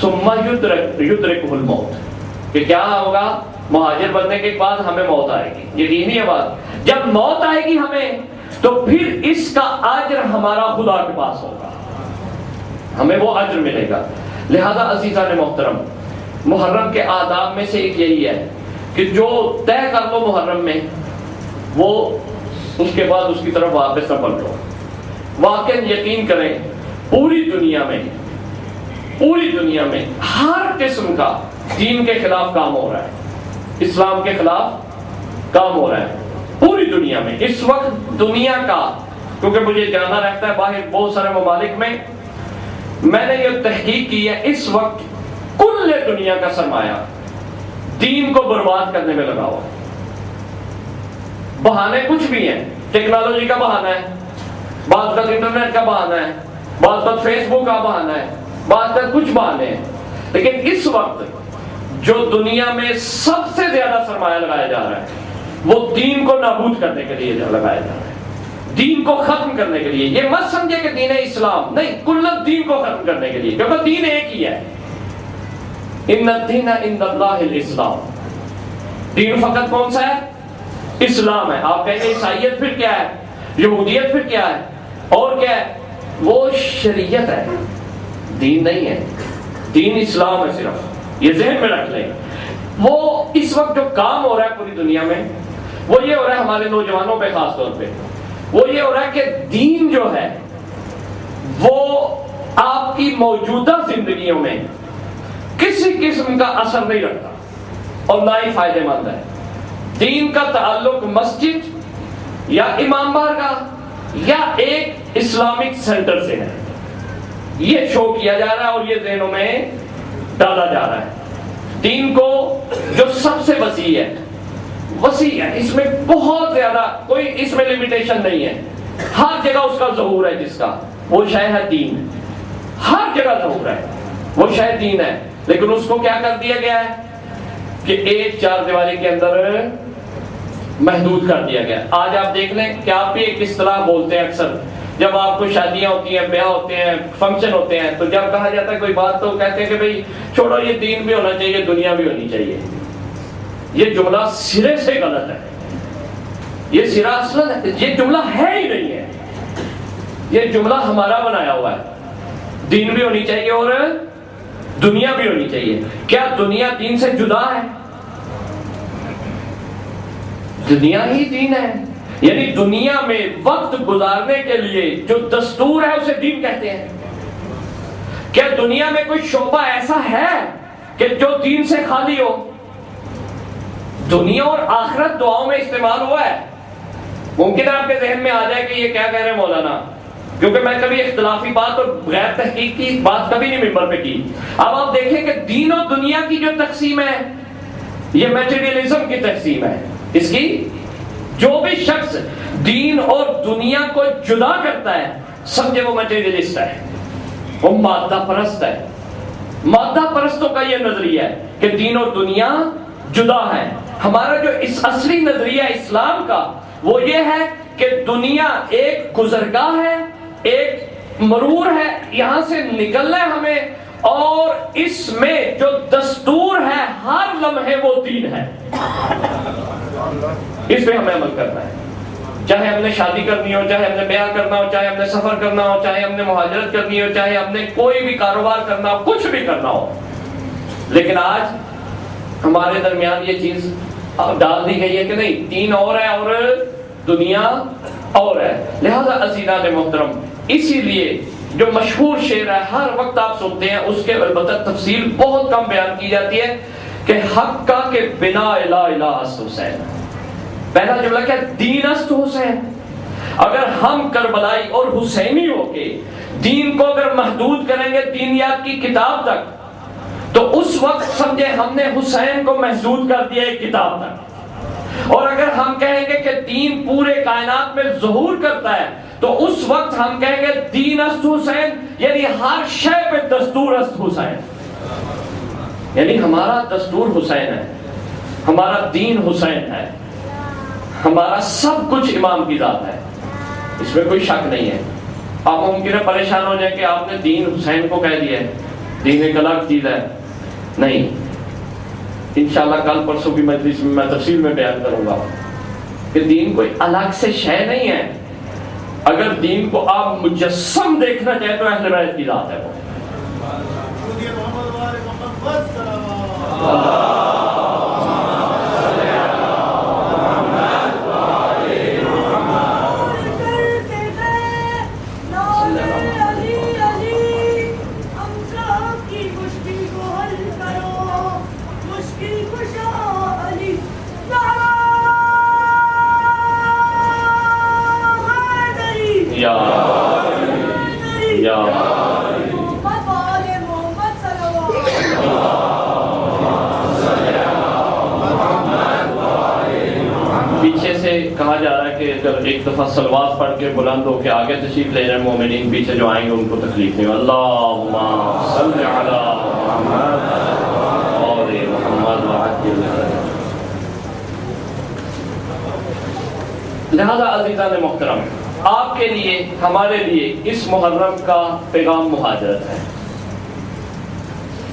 ثم یدرکہ الموت، کہ کیا ہوگا؟ مہاجر بننے کے بعد ہمیں موت آئے گی، یقینی ہے بات۔ جب موت آئے گی ہمیں تو پھر اس کا اجر ہمارا خدا کے پاس ہوگا، ہمیں وہ اجر ملے گا۔ لہذا عزیزان محترم، محرم کے آداب میں سے ایک یہی ہے کہ جو طے کر لو محرم میں وہ اس کے بعد اس کی طرف واپس نہ پلٹو. واقعا یقین کریں پوری دنیا میں ہر قسم کا دین کے خلاف کام ہو رہا ہے, اسلام کے خلاف کام ہو رہا ہے پوری دنیا میں اس وقت. دنیا کا, کیونکہ مجھے جانا رہتا ہے باہر بہت سارے ممالک میں نے یہ تحقیق کی ہے, اس وقت کل دنیا کا سرمایہ دین کو برباد کرنے میں لگا ہوا. بہانے کچھ بھی ہیں, ٹیکنالوجی کا بہانہ ہے, بعض کا انٹرنیٹ کا بہانہ ہے, بعض کا فیس بک کا بہانہ ہے, بعض کا کچھ بہانے ہیں, لیکن اس وقت جو دنیا میں سب سے زیادہ سرمایہ لگایا جا رہا ہے وہ دین کو نابود کرنے کے لیے لگایا جا رہا ہے, دین کو ختم کرنے کے لیے. یہ مت سمجھے کہ دین اسلام نہیں, کلت دین کو ختم کرنے کے لیے, کیونکہ دین ایک ہی ہے. ان الدین عند اللہ الاسلام, دین فقط کون سا ہے؟ اسلام ہے. آپ کہیں گے عیسائیت پھر کیا ہے, یہودیت پھر کیا ہے, اور کیا ہے؟ وہ شریعت ہے, دین نہیں ہے. دین اسلام ہے صرف, یہ ذہن میں رکھ لیں. وہ اس وقت جو کام ہو رہا ہے پوری دنیا میں وہ یہ ہو رہا ہے, ہمارے نوجوانوں پہ خاص طور پہ وہ یہ ہو رہا ہے کہ دین جو ہے وہ آپ کی موجودہ زندگیوں میں کسی قسم کا اثر نہیں رکھتا اور نہ ہی فائدہ مند ہے. دین کا تعلق مسجد یا امام بارگاہ یا ایک اسلامک سینٹر سے ہے, یہ شو کیا جا رہا ہے اور یہ ذہنوں میں ڈالا جا رہا ہے. دین کو جو سب سے وسیع ہے, اس میں بہت زیادہ کوئی اس میں لمیٹیشن نہیں ہے, ہر جگہ اس کا ظہور ہے, جس کا وہ شے ہے دین, ہر جگہ ظہور ہے وہ شے دین ہے. لیکن اس کو کیا کر دیا گیا ہے کہ ایک چار دیواری کے اندر محدود کر دیا گیا. آج آپ دیکھ لیں کہ آپ بھی ایک اصطلاح بولتے ہیں اکثر, جب آپ کو شادیاں ہوتی ہیں, بیاہ ہوتے ہیں, فنکشن ہوتے ہیں, تو جب کہا جاتا ہے کوئی بات تو کہتے ہیں کہ بھئی چھوڑو, یہ دین بھی ہونا چاہیے, دنیا بھی ہونی چاہیے. یہ جملہ سرے سے غلط ہے, یہ سرا اصلاً یہ جملہ ہے ہی نہیں ہے, یہ جملہ ہمارا بنایا ہوا ہے. دین بھی ہونی چاہیے اور دنیا بھی ہونی چاہیے. کیا دنیا دین سے جدا ہے؟ دنیا ہی دین ہے. یعنی دنیا میں وقت گزارنے کے لیے جو دستور ہے اسے دین کہتے ہیں. کیا دنیا میں کوئی شعبہ ایسا ہے کہ جو دین سے خالی ہو؟ دنیا اور آخرت دعاؤں میں استعمال ہوا ہے. ممکن ہے آپ کے ذہن میں آ جائے کہ یہ کیا کہہ رہے ہیں مولانا, کیونکہ میں کبھی اختلافی بات اور غیر تحقیق کی بات کبھی نہیں ممبر پہ کی. اب آپ دیکھیں کہ دین و دنیا کی جو تقسیم ہے یہ میٹیریلزم کی تقسیم ہے. اس کی جو بھی شخص دین اور دنیا کو جدا کرتا ہے سمجھے وہ میٹیریلسٹ ہے, وہ مادہ پرست ہے. مادہ پرستوں کا یہ نظریہ ہے کہ دین اور دنیا جدا ہے. ہمارا جو اس اصلی نظریہ اسلام کا وہ یہ ہے کہ دنیا ایک گزرگاہ ہے, ایک مرور ہے, یہاں سے نکلنا ہے ہمیں, اور اس میں جو دستور ہے ہر لمحے وہ دین ہے, اس پہ ہمیں عمل کرنا ہے. چاہے ہم نے شادی کرنی ہو, چاہے ہم نے بیاہ کرنا ہو, چاہے ہم نے سفر کرنا ہو, چاہے ہم نے مہاجرت کرنی ہو, چاہے ہم نے کوئی بھی کاروبار کرنا ہو, کچھ بھی کرنا ہو. لیکن آج ہمارے درمیان یہ چیز ڈال دی گئی ہے کہ نہیں, دین اور ہے اور دنیا اور ہے. لہذا عزیزان محترم, اسی لیے جو مشہور شعر ہے ہر وقت آپ سنتے ہیں, اس کے البتہ تفصیل بہت کم بیان کی جاتی ہے کہ حق کا کہ بنا لا الہ است حسین. پہلا جملہ کیا, دین است حسین. اگر ہم کربلائی اور حسینی ہو کے دین کو اگر محدود کریں گے دینیات کی کتاب تک تو اس وقت سمجھے ہم نے حسین کو محدود کر دیا ایک کتاب تک. اور اگر ہم کہیں گے کہ دین پورے کائنات میں ظہور کرتا ہے تو اس وقت ہم کہیں گے دین است حسین, یعنی ہر شے پہ دستور است حسین. یعنی ہمارا دستور حسین ہے, ہمارا دین حسین ہے, ہمارا سب کچھ امام کی ذات ہے, اس میں کوئی شک نہیں ہے. آپ ممکن ہے پریشان ہو جائیں کہ آپ نے دین حسین کو کہہ دیا ہے, دین ایک الگ چیز ہے. نہیں, انشاءاللہ کل پرسوں کی مجلس میں تفصیل میں بیان کروں گا کہ دین کوئی الگ سے شے نہیں ہے. اگر دین کو آپ مجسم دیکھنا چاہیں تو اہل بیت کی ذات ہے وہ. یا یا پیچھے سے کہا جا رہا ہے کہ اگر ایک دفعہ صلوات پڑھ کے بلند ہو کے آگے تشریف لے رہے ہیں مومنین، پیچھے جو آئیں گے ان کو تکلیف نہیں ہو. اللہم صل علی محمد اور محمد وعجل. لہذا عزیزان محترم، آپ کے لیے ہمارے لیے اس محرم کا پیغام مہاجرت ہے.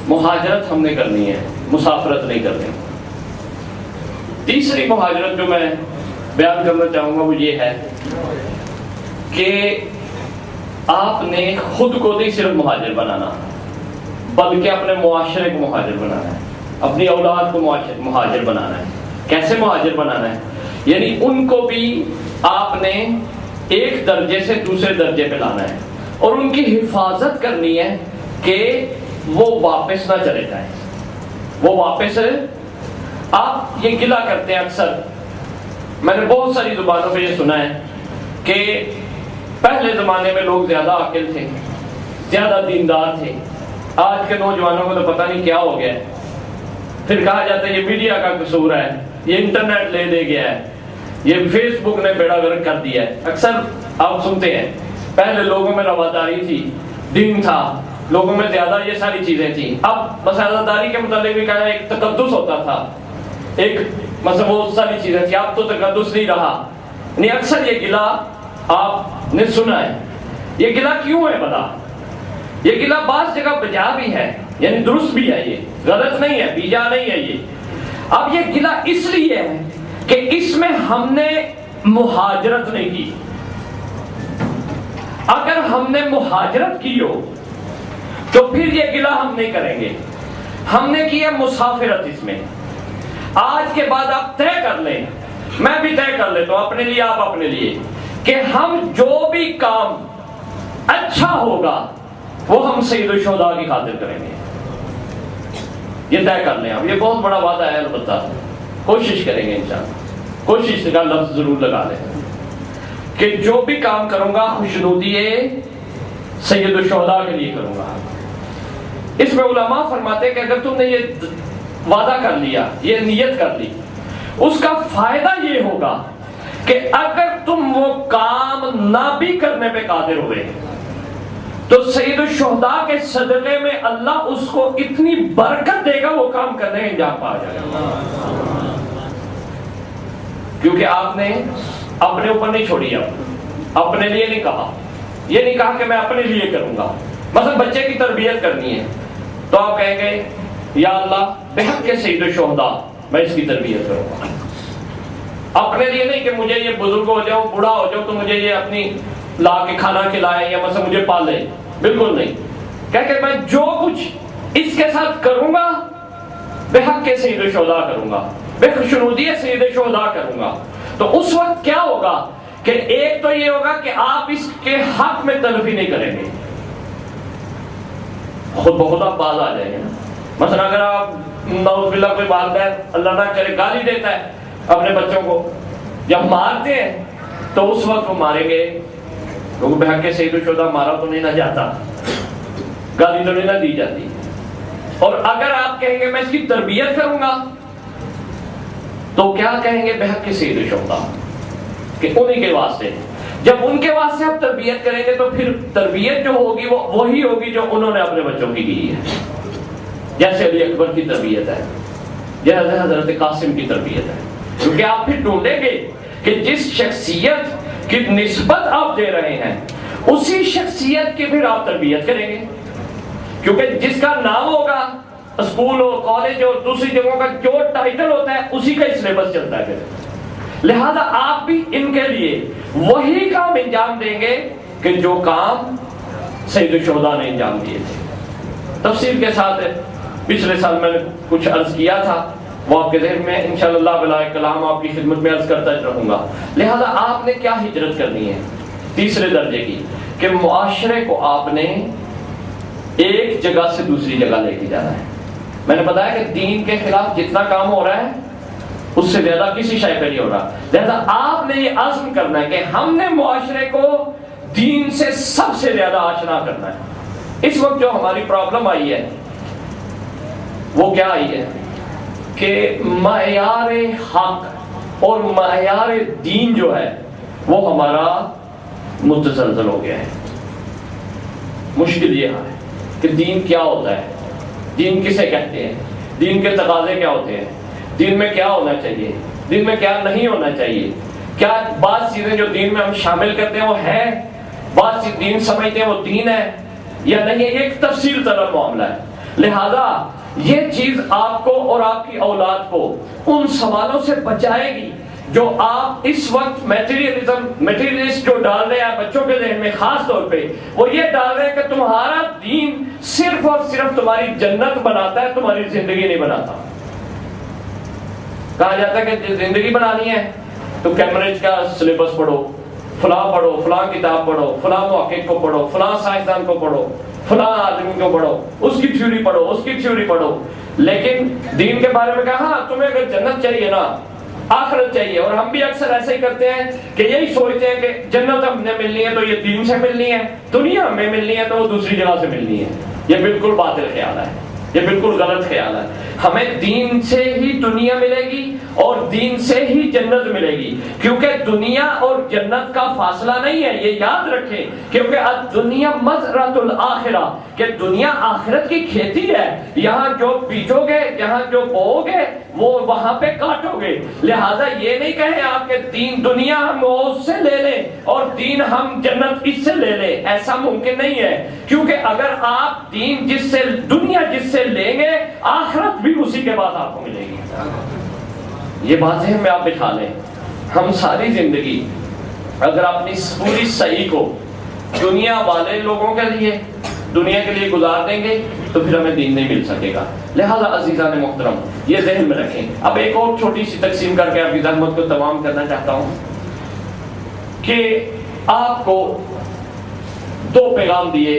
مہاجرت ہم نے کرنی ہے، مسافرت نہیں کرنی. تیسری مہاجرت جو میں بیان کرنا چاہوں گا وہ یہ ہے کہ آپ نے خود کو نہیں صرف مہاجر بنانا، بلکہ اپنے معاشرے کو مہاجر بنانا ہے، اپنی اولاد کو مہاجر بنانا ہے. کیسے مہاجر بنانا ہے؟ یعنی ان کو بھی آپ نے ایک درجے سے دوسرے درجے پہ لانا ہے اور ان کی حفاظت کرنی ہے کہ وہ واپس نہ چلے جائیں. وہ واپس آپ یہ گلہ کرتے ہیں اکثر، میں نے بہت ساری زبانوں پہ یہ سنا ہے کہ پہلے زمانے میں لوگ زیادہ عاقل تھے، زیادہ دیندار تھے. آج کے نوجوانوں کو تو پتہ نہیں کیا ہو گیا ہے. پھر کہا جاتا ہے یہ میڈیا کا قصور ہے، یہ انٹرنیٹ لے دے گیا ہے، یہ فیس بک نے بیڑا گرک کر دیا ہے. اکثر آپ سنتے ہیں پہلے لوگوں میں رواداری تھی، دین تھا، لوگوں میں زیادہ یہ ساری چیزیں تھیں. اب مسئلہ داری کے متعلق بھی کہا ایک تقدس ہوتا تھا، ایک مثلا وہ ساری چیزیں تھیں. اب تو تقدس نہیں رہا. نہیں، اکثر یہ گلہ آپ نے سنا ہے. یہ گلہ کیوں ہے بتا؟ یہ گلہ بعض جگہ بجا بھی ہے، یعنی درست بھی ہے، یہ غلط نہیں ہے، بیجا نہیں ہے یہ. اب یہ گلہ اس لیے ہے کہ اس میں ہم نے مہاجرت نہیں کی. اگر ہم نے مہاجرت کی ہو تو پھر یہ گلہ ہم نہیں کریں گے. ہم نے کی ہے مسافرت. اس میں آج کے بعد آپ طے کر لیں، میں بھی طے کر لیتا ہوں اپنے لیے، آپ اپنے لیے، کہ ہم جو بھی کام اچھا ہوگا وہ ہم سید الشہداء کی خاطر کریں گے. یہ طے کر لیں آپ. یہ بہت بڑا وعدہ ہے، البتہ کوشش کریں گے انشاءاللہ. کوشش کا لفظ ضرور لگا لیں کہ جو بھی کام کروں گا خوشنودی سید الشہداء کے لیے کروں گا. اس میں علماء فرماتے ہیں کہ اگر تم نے یہ وعدہ کر لیا، یہ نیت کر لی، اس کا فائدہ یہ ہوگا کہ اگر تم وہ کام نہ بھی کرنے پہ قادر ہوئے تو سید الشہداء کے صدقے میں اللہ اس کو اتنی برکت دے گا وہ کام کرنے کا انجام پا جائے گا. کیونکہ آپ نے اپنے اوپر نہیں چھوڑی، اپنے لیے نہیں کہا. یہ نہیں کہا کہ میں اپنے لیے کروں گا. مثلا بچے کی تربیت کرنی ہے تو آپ کہیں گے یا اللہ بحق کے سید الشہداء میں اس کی تربیت کروں گا. اپنے لیے نہیں کہ مجھے یہ بزرگ ہو جاؤ، بوڑھا ہو جاؤ تو مجھے یہ اپنی لا کے کھانا کھلائے یا مثلا مجھے پالے. بالکل نہیں. کہ میں جو کچھ اس کے ساتھ کروں گا بحق کے سید الشہداء کروں گا، بے خوشنودی سید الشہداء کروں گا. تو اس وقت کیا ہوگا کہ ایک تو یہ ہوگا کہ آپ اس کے حق میں تلفی نہیں کریں گے، خود بخود آپ باز آ جائیں گے. مثلا اگر آپ نعوذ باللہ کوئی والدین اللہ نہ کرے گالی دیتا ہے اپنے بچوں کو، جب مارتے ہیں تو اس وقت وہ ماریں گے کیونکہ بحق کے سید الشہداء مارا تو نہیں نہ جاتا، گالی تو نہیں نہ دی جاتی. اور اگر آپ کہیں گے میں اس کی تربیت کروں گا تو کیا کہیں گے بحق کے سید الشہداء کہ انہی کے واسطے. جب ان کے واسطے آپ تربیت کریں گے تو پھر تربیت جو ہوگی وہ وہی ہوگی جو انہوں نے اپنے بچوں کی کی ہے. جیسے علی اکبر کی تربیت ہے، جیسے حضرت قاسم کی تربیت ہے. کیونکہ آپ پھر ڈھونڈیں گے کہ جس شخصیت کی نسبت آپ دے رہے ہیں اسی شخصیت کی پھر آپ تربیت کریں گے. کیونکہ جس کا نام ہوگا، اسکول ہو، کالج ہو، دوسری جگہوں کا جو ٹائٹل ہوتا ہے اسی کا سلیبس چلتا ہے. لہذا آپ بھی ان کے لیے وہی کام انجام دیں گے کہ جو کام سید الشہداء نے انجام دیے تھے. تفصیل کے ساتھ پچھلے سال میں نے کچھ عرض کیا تھا، وہ آپ کے ذہن میں انشاءاللہ بلا کلام آپ کی خدمت میں عرض کرتا رہوں گا. لہذا آپ نے کیا ہجرت کرنی ہے تیسرے درجے کی کہ معاشرے کو آپ نے ایک جگہ سے دوسری جگہ لے کے جانا ہے. میں نے بتایا کہ دین کے خلاف جتنا کام ہو رہا ہے اس سے زیادہ کسی شے پہ نہیں ہو رہا. لہذا آپ نے یہ عزم کرنا ہے کہ ہم نے معاشرے کو دین سے سب سے زیادہ آشنا کرنا ہے۔ اس وقت جو ہماری پرابلم آئی ہے وہ کیا آئی ہے کہ معیار حق اور معیار دین جو ہے وہ ہمارا متزلزل ہو گیا ہے۔ مشکل یہ ہے کہ دین کیا ہوتا ہے، دین کسے کہتے ہیں، دین کے تقاضے کیا ہوتے ہیں، دین میں کیا ہونا چاہیے، دین میں کیا نہیں ہونا چاہیے، کیا بعض چیزیں جو دین میں ہم شامل کرتے ہیں وہ ہے، بعض چیز دین سمجھتے ہیں وہ دین ہے یا نہیں ہے، یہ ایک تفصیل طلب معاملہ ہے۔ لہذا یہ چیز آپ کو اور آپ کی اولاد کو ان سوالوں سے بچائے گی جو آپ اس وقت میٹیریلسٹ جو ڈال رہے ہیں بچوں کے ذہن میں، خاص طور پہ وہ یہ ڈال رہے ہیں کہ تمہارا دین صرف اور صرف تمہاری جنت بناتا ہے، تمہاری زندگی نہیں بناتا۔ کہا جاتا ہے کہ زندگی بنانی ہے تو کیمبرج کا سلیبس پڑھو، فلاں کتاب پڑھو، فلاں محقق کو پڑھو، فلاں سائنسدان کو پڑھو، فلاں آدمی کو پڑھو، اس کی تھیوری پڑھو، اس کی تھیوری پڑھو۔ لیکن دین کے بارے میں کہا ہاں تمہیں اگر جنت چاہیے نا، آخرت چاہیے، اور ہم بھی اکثر ایسے ہی کرتے ہیں کہ یہی سوچتے ہیں کہ جنت ہم نے ملنی ہے تو یہ دین سے ملنی ہے، دنیا ہمیں ملنی ہے تو وہ دوسری جگہ سے ملنی ہے۔ یہ بالکل باطل خیال ہے، یہ بالکل غلط خیال ہے۔ ہمیں دین سے ہی دنیا ملے گی اور دین سے ہی جنت ملے گی، کیونکہ دنیا اور جنت کا فاصلہ نہیں ہے، یہ یاد رکھیں، کیونکہ الدنیا مزرعۃ الآخرہ، کہ دنیا آخرت کی کھیتی ہے، یہاں جو بیجو گے، یہاں جو بو گے وہ وہاں پہ کاٹو گے۔ لہذا یہ نہیں کہیں آپ کہ دین دنیا ہم اس سے لے لیں اور دین ہم جنت اس سے لے لیں، ایسا ممکن نہیں ہے، کیونکہ اگر آپ دین دنیا جس سے لیں گے، آخرت بھی اسی کے بعد آپ کو ملے گی۔ یہ بات ذہن میں آپ بٹھا لیں۔ ہم ساری زندگی اگر اپنی پوری صحیح کو دنیا والے لوگوں کے لیے، دنیا کے لیے گزار دیں گے تو پھر ہمیں دین نہیں مل سکے گا۔ لہذا عزیزان محترم یہ ذہن میں رکھیں۔ اب ایک اور چھوٹی سی تقسیم کر کے آپ کی زحمت کو تمام کرنا چاہتا ہوں کہ آپ کو 2 پیغام دیے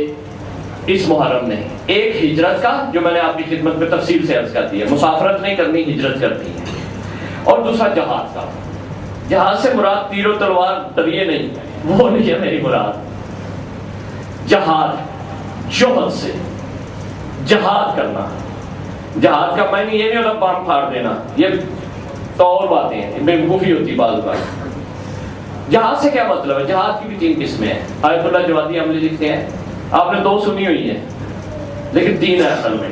اس محرم نے، ایک ہجرت کا جو میں نے آپ کی خدمت میں تفصیل سے عرض کر دی ہے، مسافرت نہیں کرنی، ہجرت کرنی ہے، اور دوسرا جہاد کا۔ جہاد سے مراد تیر و تلوار طریے نہیں، وہ نہیں ہے میری مراد۔ جہاد جوہد سے جہاد کرنا، جہاد کا معنی یہ نہیں ہوتا بم پھاڑ دینا، یہ تو اور باتیں ہیں، بے وقوفی ہوتی بعض بات۔ جہاد سے کیا مطلب ہے؟ جہاد کی بھی 3 قسمیں ہیں۔ آیت اللہ جوادی عملی لکھتے ہیں، آپ نے 2 سنی ہوئی ہیں لیکن 3 ہے اصل میں،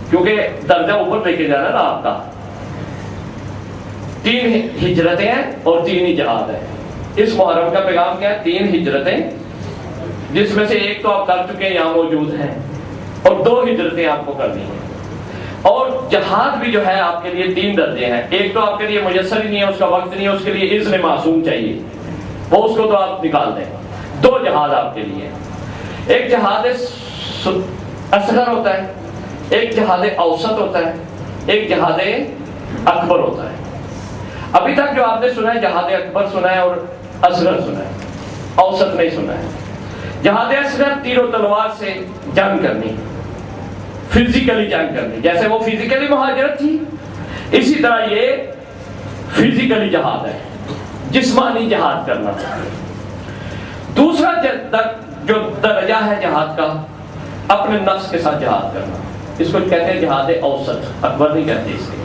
کیونکہ درجہ اوپر لے کے جانا ہے نا آپ کا۔ 3 ہجرتیں ہیں اور 3 ہی جہاد ہے۔ اس محرم کا پیغام کیا ہے؟ 3 ہجرتیں، جس میں سے ایک تو آپ کر چکے ہیں، یہاں موجود ہیں، اور 2 ہجرتیں آپ کو کرنی ہیں۔ اور جہاد بھی جو ہے آپ کے لیے 3 درجے ہیں۔ ایک تو آپ کے لیے میسر ہی نہیں ہے، اس کا وقت نہیں ہے، اس کے لیے اذن معصوم چاہیے، وہ اس کو تو آپ نکال دیں۔ 2 جہاد آپ کے لیے، ایک جہاد اصغر ہوتا ہے، ایک جہاد اوسط ہوتا ہے، ایک جہاد اکبر ہوتا ہے۔ ابھی تک جو آپ نے سنا ہے جہاد اکبر سنا ہے اور اصغر سنا ہے، اوسط نہیں سنا ہے۔ جہاد اصغر تیر و تلوار سے جنگ کرنی، فزیکلی جنگ کرنی، جیسے وہ فزیکلی مہاجرت تھی اسی طرح یہ فزیکلی جہاد ہے، جسمانی جہاد کرنا۔ دوسرا جو درجہ ہے جہاد کا، اپنے نفس کے ساتھ جہاد کرنا، اس کو کہتے ہیں جہاد اوسط، اکبر نہیں کہتے اس کے۔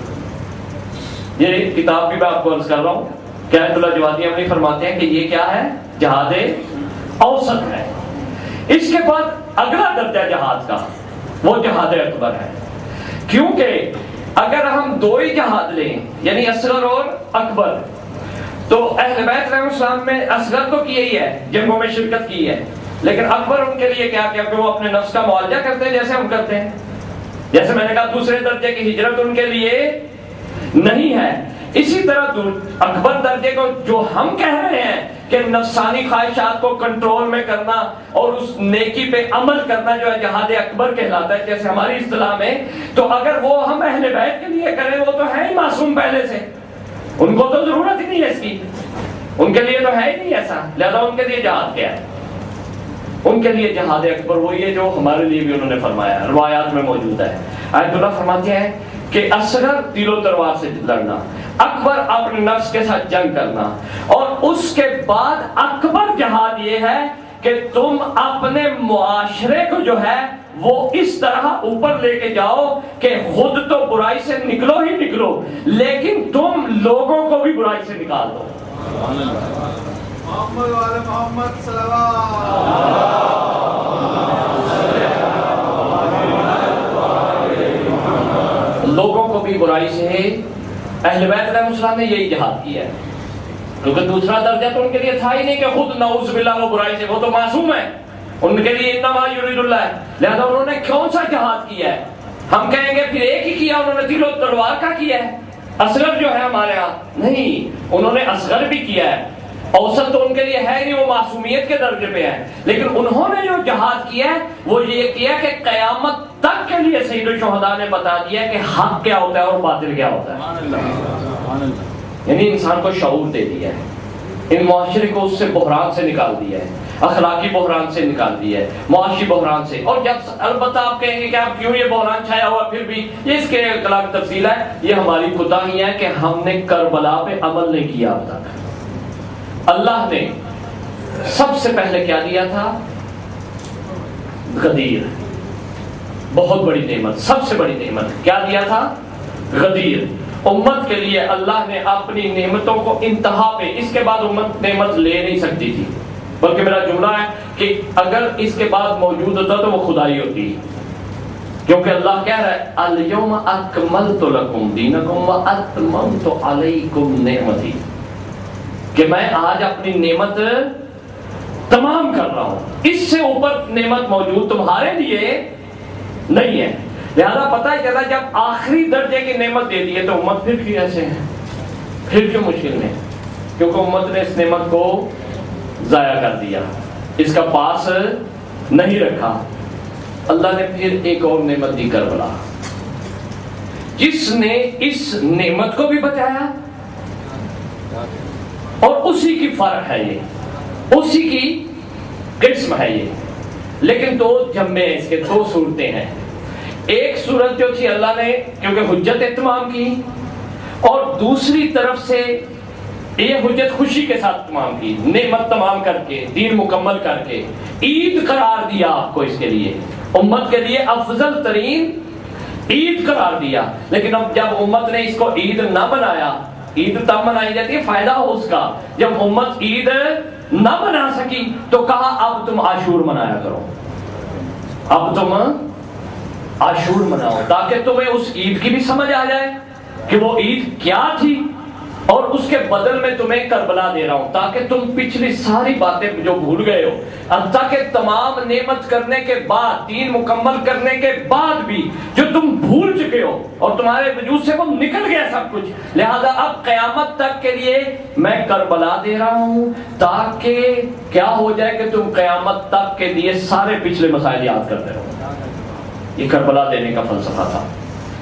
یہ کتاب بھی میں آپ کو عرض کر رہا ہوں کہ آیت اللہ جوادی عملی فرماتے ہیں کہ یہ کیا ہے؟ جہاد اوسط ہے۔ اس کے بعد اگلا درجہ جہاد کا وہ جہاد اکبر ہے، کیونکہ اگر ہم 2 ہی جہاد لیں یعنی اصغر اور اکبر، تو اہل بیت علیہ السلام میں اصغر تو کی ہی ہے، جنگوں میں شرکت کی ہے، لیکن اکبر ان کے لیے کیا کہ وہ اپنے نفس کا معالجہ کرتے ہیں جیسے ہم کرتے ہیں۔ جیسے میں نے کہا دوسرے درجے کی ہجرت ان کے لیے نہیں ہے، اسی طرح اکبر درجے کو جو ہم کہہ رہے ہیں کہ نفسانی خواہشات کو کنٹرول میں کرنا اور اس نیکی پہ عمل کرنا جو ہے جہاد اکبر کہلاتا ہے جیسے ہماری اصطلاح میں، تو اگر وہ ہم اہل بیت کے لیے کریں وہ تو ہے ہی معصوم پہلے سے، ان کو تو ضرورت ہی نہیں ہے اس کی، ان کے لیے تو ہے ہی نہیں ایسا، لہذا ان کے لیے جہاد کیا ہے؟ ان کے لیے جہاد اکبر وہی ہے جو ہمارے لیے بھی انہوں نے فرمایا، روایات میں موجود ہے۔ آیت اللہ فرماتے ہیں کہ اصغر تیر و تلوار سے لڑنا، اکبر اپنے نفس کے ساتھ جنگ کرنا، اور اس کے بعد اکبر جہاد یہ ہے کہ تم اپنے معاشرے کو جو ہے وہ اس طرح اوپر لے کے جاؤ کہ خود تو برائی سے نکلو ہی نکلو، لیکن تم لوگوں کو بھی برائی سے نکال دو۔ محمد وعلی محمد صلوات۔ لوگوں کو بھی برائی سے، اہل بیت علیہ السلام نے یہی جہاد کیا ہے، کیونکہ دوسرا درجہ تو ان کے لیے تھا ہی نہیں کہ خود نعوذ باللہ وہ برائی سے، وہ تو معصوم ہے، ان کے لیے انما یرید اللہ ہے، لہذا انہوں نے کون سا جہاد کیا ہے؟ ہم کہیں گے پھر ایک ہی کیا، انہوں نے تیر و تلوار کا کیا ہے، اصغر جو ہے ہمارے ہاں نہیں، انہوں نے اصغر بھی کیا ہے، اوسط تو ان کے لیے ہے نہیں، وہ معصومیت کے درجے پہ ہے، لیکن انہوں نے جو جہاد کیا ہے وہ یہ کیا کہ قیامت تک کے لیے سید الشہداء نے بتا دیا کہ حق کیا ہوتا ہے اور باطل کیا ہوتا ہے، یعنی انسان کو شعور دے دیا ہے، ان معاشرے کو اس سے بحران سے نکال دیا ہے، اخلاقی بحران سے نکال دیا ہے، معاشی بحران سے۔ اور جب البتہ آپ کہیں گے کہ آپ کیوں یہ بحران چھایا ہوا، پھر بھی یہ اس کے خلاف تفصیل ہے، یہ ہماری کوتاہی ہے کہ ہم نے کربلا پہ عمل نہیں کیا اب تک۔ اللہ نے سب سے پہلے کیا دیا تھا؟ غدیر، بہت بڑی نعمت، سب سے بڑی نعمت کیا دیا تھا؟ غدیر۔ امت کے لیے اللہ نے اپنی نعمتوں کو انتہا پہ، اس کے بعد امت نعمت لے نہیں سکتی تھی، بلکہ میرا جملہ ہے کہ اگر اس کے بعد موجود ہوتا تو وہ خدائی ہوتی، کیونکہ اللہ کہہ رہا ہے الیوم اکملت لکم دینکم واتممت علیکم نعمتی، کہ میں آج اپنی نعمت تمام کر رہا ہوں، اس سے اوپر نعمت موجود تمہارے لیے نہیں ہے۔ لہذا پتہ ہی چلا جب آخری درجے کی نعمت دے دی ہے تو امت پھر کیوں ایسے ہیں، پھر کیوں مشکل میں، کیونکہ امت نے اس نعمت کو ضائع کر دیا، اس کا پاس نہیں رکھا۔ اللہ نے پھر ایک اور نعمت دی، کربلا، جس نے اس نعمت کو بھی بچایا، اور اسی کی فرق ہے یہ، اسی کی قسم ہے یہ، لیکن دو جمبے ہیں اس کے، دو صورتیں ہیں۔ ایک صورت جو تھی اللہ نے کیونکہ حجت تمام کی، اور دوسری طرف سے یہ حجت خوشی کے ساتھ تمام کی، نعمت تمام کر کے، دین مکمل کر کے، عید قرار دیا آپ کو، اس کے لیے امت کے لیے افضل ترین عید قرار دیا۔ لیکن اب جب امت نے اس کو عید نہ بنایا، عید تب منائی جاتی ہے فائدہ ہو اس کا، جب امت عید نہ بنا سکی تو کہا اب تم عاشور منایا کرو، اب تم عاشور مناؤ، تاکہ تمہیں اس عید کی بھی سمجھ آ جائے کہ وہ عید کیا تھی، اور اس کے بدل میں تمہیں کربلا دے رہا ہوں، تاکہ تم پچھلی ساری باتیں جو بھول گئے ہو، تاکہ تمام نعمت کرنے کے بعد، دین مکمل کرنے کے بعد بھی جو تم بھول چکے ہو اور تمہارے وجود سے وہ نکل گیا سب کچھ، لہذا اب قیامت تک کے لیے میں کربلا دے رہا ہوں، تاکہ کیا ہو جائے کہ تم قیامت تک کے لیے سارے پچھلے مسائل یاد کرتے رہو۔ یہ کربلا دینے کا فلسفہ تھا۔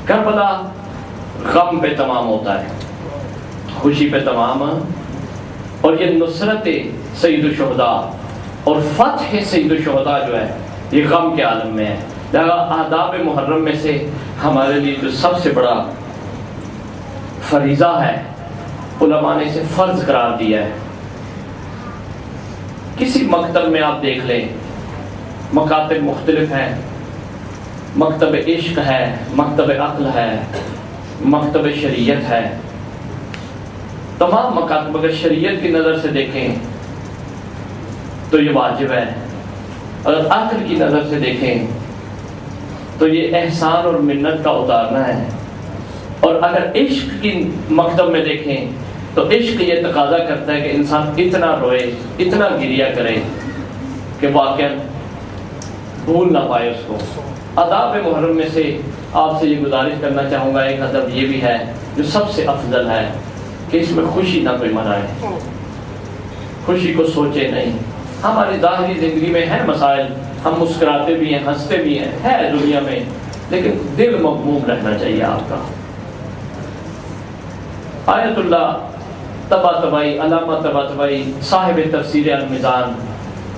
کربلا غم پہ تمام ہوتا ہے، خوشی پہ تمام، اور یہ نصرت سید الشہداء اور فتح سید الشہداء جو ہے یہ غم کے عالم میں ہے۔ لہذا آداب محرم میں سے ہمارے لیے جو سب سے بڑا فریضہ ہے، علماء نے اسے فرض قرار دیا ہے۔ کسی مکتب میں آپ دیکھ لیں، مکاتب مختلف ہیں، مکتب عشق ہے، مکتب عقل ہے، مکتب شریعت ہے، تمام مکاتب اگر شریعت کی نظر سے دیکھیں تو یہ واجب ہے، اگر عقل کی نظر سے دیکھیں تو یہ احسان اور منت کا اتارنا ہے، اور اگر عشق کی مکتب میں دیکھیں تو عشق یہ تقاضا کرتا ہے کہ انسان اتنا روئے، اتنا گریہ کرے کہ واقعا بھول نہ پائے اس کو۔ آداب محرم میں سے آپ سے یہ گزارش کرنا چاہوں گا، ایک ادب یہ بھی ہے جو سب سے افضل ہے کہ اس میں خوشی نہ کوئی منائے، خوشی کو سوچے نہیں۔ ہماری ظاہری زندگی میں ہیں مسائل، ہم مسکراتے بھی ہیں، ہنستے بھی ہیں، ہے دنیا میں، لیکن دل مغموم رہنا چاہیے آپ کا۔ آیت اللہ طباطبائی، علامہ طباطبائی صاحب تفسیر المیزان،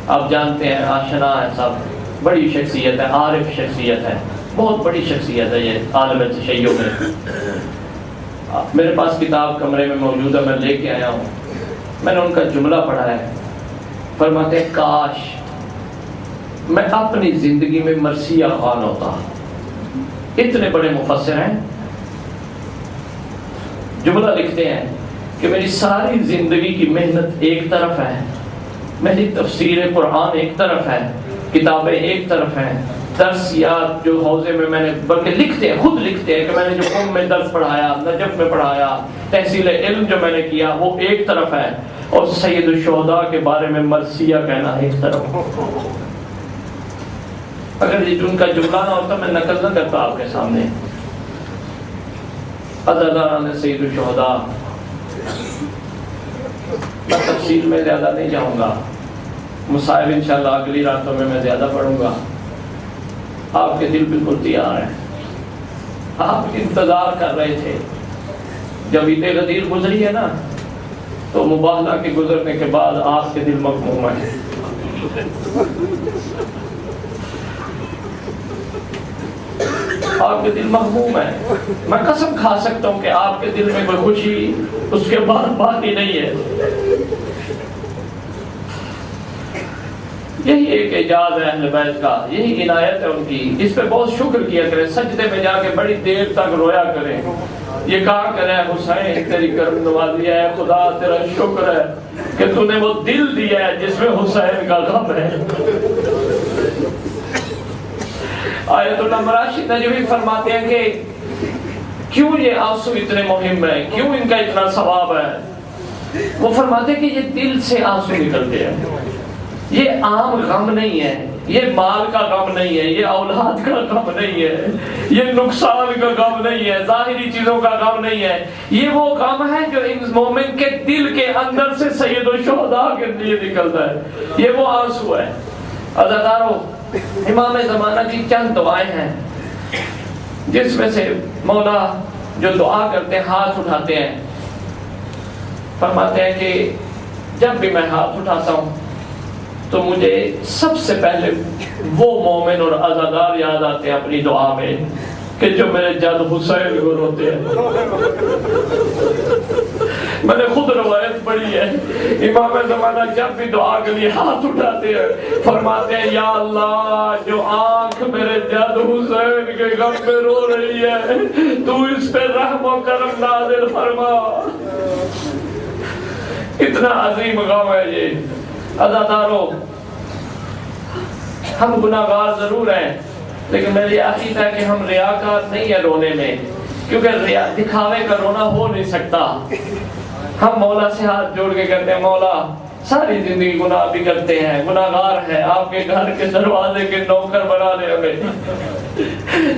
آپ جانتے ہیں، آشنا ہے، سب بڑی شخصیت ہے، عارف شخصیت ہے، بہت بڑی شخصیت ہے یہ عالم تشیع میں۔ میرے پاس کتاب کمرے میں موجود ہے، میں لے کے آیا ہوں. میں نے ان کا جملہ پڑھا ہے. فرماتے ہیں کاش میں اپنی زندگی میں مرثیہ خوان ہوتا. اتنے بڑے مفسر ہیں. جملہ لکھتے ہیں کہ میری ساری زندگی کی محنت ایک طرف ہے، میری تفسیر قرآن ایک طرف ہے، کتابیں ایک طرف ہیں، درسیات جو حوزے میں نے بلکہ لکھتے ہیں، خود لکھتے ہیں کہ میں نے جو قم میں درس پڑھایا، نجف میں پڑھایا، تحصیل علم جو میں نے کیا وہ ایک طرف ہے، اور سید الشہداء کے بارے میں مرثیہ کہنا ایک طرف. اگر یہ ان کا جملہ نہ ہوتا میں نقل نہ کرتا آپ کے سامنے. عزاداران سید الشہداء. میں تفصیل میں زیادہ نہیں جاؤں گا، مصائب انشاءاللہ اگلی راتوں میں زیادہ پڑھوں گا. آپ کے دل بالکل تیار ہیں، آپ انتظار کر رہے تھے. جب عید غدیر گزری ہے نا تو مباہلہ کے گزرنے کے بعد آپ کے دل مغموم ہے. آپ کے دل مغموم ہے. میں قسم کھا سکتا ہوں کہ آپ کے دل میں کوئی خوشی اس کے بعد بات ہی نہیں ہے. یہی ایک اعجاز ہے اہل بیت کا، یہی عنایت ہے ان کی. اس پہ بہت شکر کیا کریں، سجدے میں جا کے بڑی دیر تک رویا کریں. یہ کہا کرے حسین تیری کرم نوازی ہے، خدا تیرا شکر ہے کہ تو نے وہ دل دیا ہے جس میں حسین کا غم ہے. آیت اللہ مراشد نجوی فرماتے ہیں کہ کیوں یہ آنسو اتنے مہم ہے، کیوں ان کا اتنا ثواب ہے. وہ فرماتے ہیں کہ یہ دل سے آنسو نکلتے ہیں. یہ عام غم نہیں ہے، یہ مال کا غم نہیں ہے، یہ اولاد کا غم نہیں ہے، یہ نقصان کا غم نہیں ہے، ظاہری چیزوں کا غم نہیں ہے. یہ وہ غم ہے جو ان مومن کے دل کے اندر سے سید الشہداء کے لیے نکلتا ہے. یہ وہ آنسو ہے. عزادارو، امام زمانہ کی چند دعائیں ہیں جس میں سے مولا جو دعا کرتے ہیں ہاتھ اٹھاتے ہیں. فرماتے ہیں کہ جب بھی میں ہاتھ اٹھاتا ہوں تو مجھے سب سے پہلے وہ مومن اور عزادار یاد آتے ہیں اپنی دعا میں کہ جو میرے جد حسین کو روتے ہیں. میں نے خود روایت پڑھی ہے، امام زمانہ جب بھی دعا کے لیے ہاتھ اٹھاتے ہیں فرماتے ہیں یا اللہ جو آنکھ میرے جد حسین کے غم میں رو رہی ہے تو اس پہ رحم و کرم نازل فرما. اتنا عظیم غم ہے یہ. عزادارو، ہم گناہگار ضرور ہیں لیکن میری عقیدہ ہے کہ ہم ریاکار نہیں ہیں رونے میں، کیونکہ دکھاوے کا رونا ہو نہیں سکتا. ہم مولا سے ہاتھ جوڑ کے کہتے ہیں مولا ساری زندگی گناہ بھی کرتے ہیں، گناہگار ہیں، آپ کے گھر کے دروازے کے نوکر بنا لے ہمیں.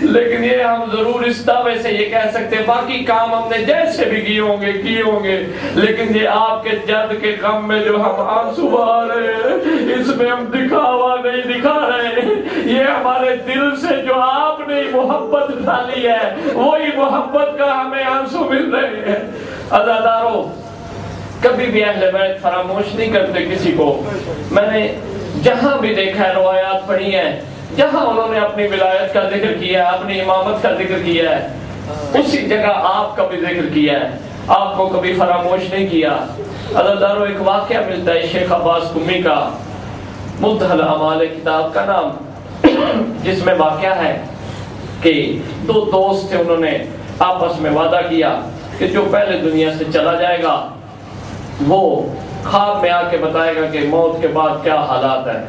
لیکن یہ ہم ضرور اس دعوے سے یہ کہہ سکتے ہیں باقی کام ہم نے جیسے بھی کیے ہوں گے لیکن یہ آپ کے جد کے غم میں جو ہم آنسو بہا رہے ہیں اس میں ہم دکھاوا نہیں دکھا رہے. یہ ہمارے دل سے جو آپ نے محبت ڈالی ہے وہی محبت کا ہمیں آنسو مل رہے ہیں. عزادارو، کبھی بھی اہل بیت فراموش نہیں کرتے کسی کو. میں نے جہاں بھی دیکھا ہے روایات پڑھی ہیں جہاں انہوں نے اپنی ولایت کا ذکر کیا ہے، اپنی امامت کا ذکر کیا ہے، اسی جگہ آپ کا بھی ذکر کیا ہے، آپ کو کبھی فراموش نہیں کیا. عزادارو، ایک واقعہ ملتا ہے شیخ عباس قمی کا، منتہی الاعمال کتاب کا نام، جس میں واقعہ ہے کہ دو دوست تھے، انہوں نے آپس میں وعدہ کیا کہ جو پہلے دنیا سے چلا جائے گا وہ خواب میں آ کے بتائے گا کہ موت کے بعد کیا حالات ہیں.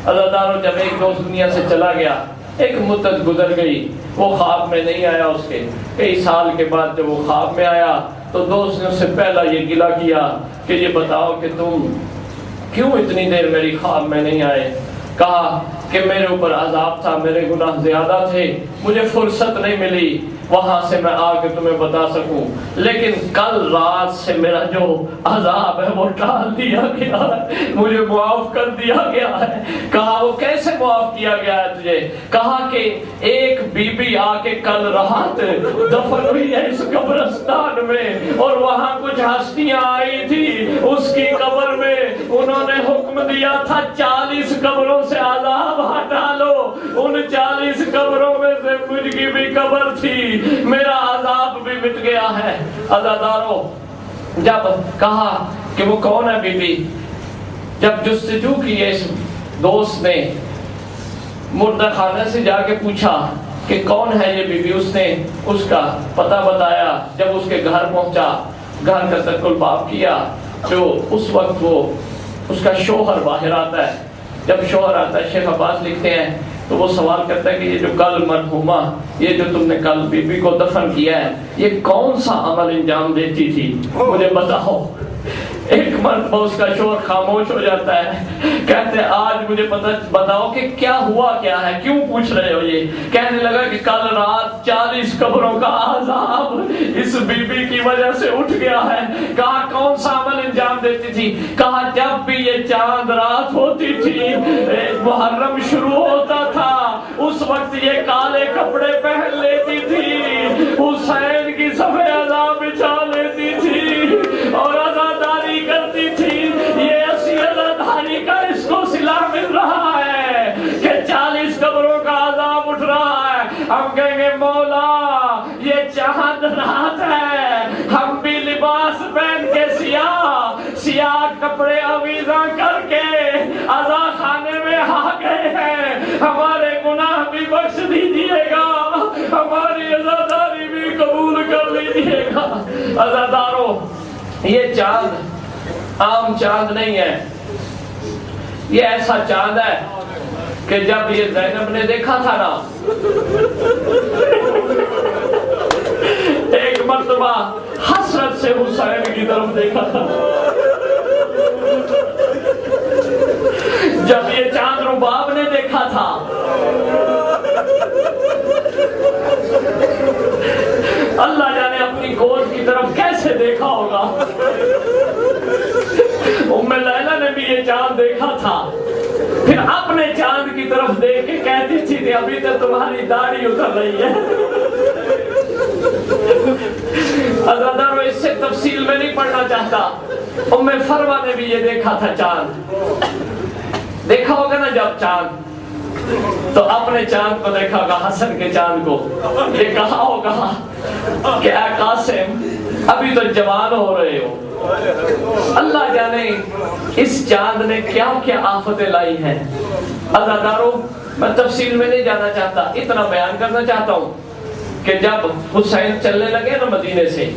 عزادارو، جب ایک دوست دنیا سے چلا گیا، ایک مدت گزر گئی، وہ خواب میں نہیں آیا. اس کے کئی سال کے بعد جب وہ خواب میں آیا تو دوست نے اس سے پہلا یہ گلہ کیا کہ یہ بتاؤ کہ تم کیوں اتنی دیر میری خواب میں نہیں آئے. کہا کہ میرے اوپر عذاب تھا، میرے گناہ زیادہ تھے، مجھے فرصت نہیں ملی وہاں سے میں آ کے تمہیں بتا سکوں، لیکن کل رات سے میرا جو عذاب ہے وہ ٹال دیا گیا ہے، مجھے معاف کر دیا گیا ہے. کہا وہ کیسے معاف کیا گیا ہے تجھے؟ کہا کہ ایک بی بی آ کے کل رات دفن ہوئی ہے اس قبرستان میں، اور وہاں کچھ ہستیاں آئی تھی اس کی قبر میں، انہوں نے حکم دیا تھا 40 قبروں سے عذاب ہٹا لو. ان 40 قبروں میں سے مجھ کی بھی قبر تھی، میرا عذاب بھی مٹ گیا ہے۔ عزادارو، جب کہا کہ وہ کون ہے بی بی، جب جستجو کی اس دوست نے مردہ خانہ سے جا کے پوچھا کہ کون ہے یہ بی بی، اس نے اس کا پتہ بتایا۔ جب اس کے گھر پہنچا، گھر کا ترک الباب کیا، جو اس وقت وہ اس کا شوہر باہر آتا ہے۔ جب شوہر آتا ہے، شیخ عباس لکھتے ہیں تو وہ سوال کرتا ہے کہ یہ جو کل مرحومہ، یہ جو تم نے کل بی بی کو دفن کیا ہے، یہ کون سا عمل انجام دیتی تھی، مجھے بتاؤ۔ ایک مرتبہ اس کا شوہر خاموش ہو جاتا ہے، کہتے ہیں آج مجھے بتاؤ کہ کیا ہوا کیا ہے، کیوں پوچھ رہے ہو یہ؟ کہنے لگا کہ کل رات 40 قبروں کا عذاب اس بی بی کی وجہ سے اٹھ گیا ہے۔ کہا کون سا عمل انجام دیتی تھی؟ کہا جب بھی یہ چاند رات ہوتی تھی، محرم شروع ہوتا تھا، اس وقت یہ کالے کپڑے پہن لیتی تھی، حسین کی صفحہ عذاب بچھا لیتی تھی اور عزاداری کرتی تھی۔ یہ اسی عزاداری کا اس کو صلہ مل رہا ہے کہ 40 قبروں کا عذاب اٹھ رہا ہے۔ ہم کہیں گے مولا یہ چاند رات ہے، ہم بھی لباس پہن کے سیاہ کپڑے آویزاں کر کے عزا خانے میں آ گئے ہیں، ہمارے گناہ بھی بخش دیجئے گا، ہماری عزاداری بھی قبول کر لیجئے گا۔ عزادارو، یہ چاند عام چاند نہیں ہے، یہ ایسا چاند ہے کہ جب یہ زینب نے دیکھا تھا نا، ایک مرتبہ حسرت سے حسین کی طرف دیکھا تھا۔ جب یہ چاند رباب نے دیکھا تھا، اللہ جانے اپنی گود کی طرف کیسے دیکھا ہوگا۔ ام لیلہ نے بھی یہ چاند دیکھا تھا، پھر اپنے چاند کی طرف دیکھ کے کہتی تھی کہ ابھی تو تمہاری داڑھی اتر رہی ہے۔ عزادارو، اس سے تفصیل میں نہیں پڑھنا چاہتا، ام فروہ نے بھی یہ دیکھا تھا چاند۔ دیکھا ہوگا نا جب چاند، تو اپنے چاند کو دیکھا ہوگا، حسن کے چاند کو، یہ کہا ہوگا کہ اے قاسم ابھی تو جوان ہو رہے ہو۔ اللہ جانے اس چاند نے کیا کیا آفتیں لائی ہیں۔ عزادارو، میں تفصیل میں نہیں جانا چاہتا، اتنا بیان کرنا چاہتا ہوں کہ جب حسین چلنے لگے نا مدینے سے،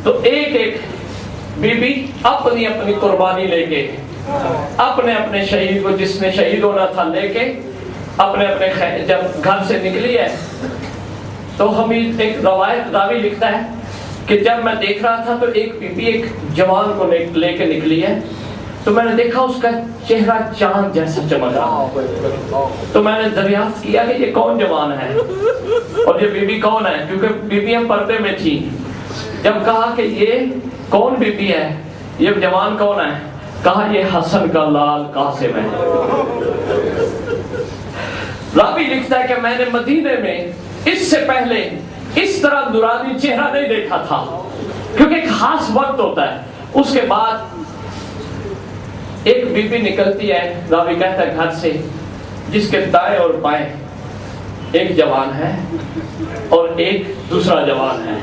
تو ایک ایک بی بی اپنی اپنی قربانی لے کے، اپنے اپنے شہید کو جس نے شہید ہونا تھا لے کے، اپنے اپنے جب گھر سے نکلی ہے، تو حمید ایک روایت راوی لکھتا ہے کہ جب میں دیکھ رہا تھا تو ایک بی بی ایک جوان کو لے کے نکلی ہے، تو میں نے دیکھا اس کا چہرہ چاند جیسا چمک رہا، تو میں نے دریافت کیا کہ یہ کون جوان ہے اور یہ بی بی کون ہے، کیونکہ بی بیاں پردے میں تھی۔ جب کہا کہ یہ کون بی بی ہے، یہ جوان کون ہے، کہا یہ حسن کا لال قاسم ہے۔ راوی لکھتا ہے کہ میں نے مدینے میں اس سے پہلے اس طرح نورانی چہرہ نہیں دیکھا تھا، کیونکہ ایک خاص وقت ہوتا ہے۔ اس کے بعد ایک بی بی نکلتی ہے، راوی کہتا ہے گھر سے، جس کے دائیں اور بائیں ایک جوان ہے اور ایک دوسرا جوان ہے۔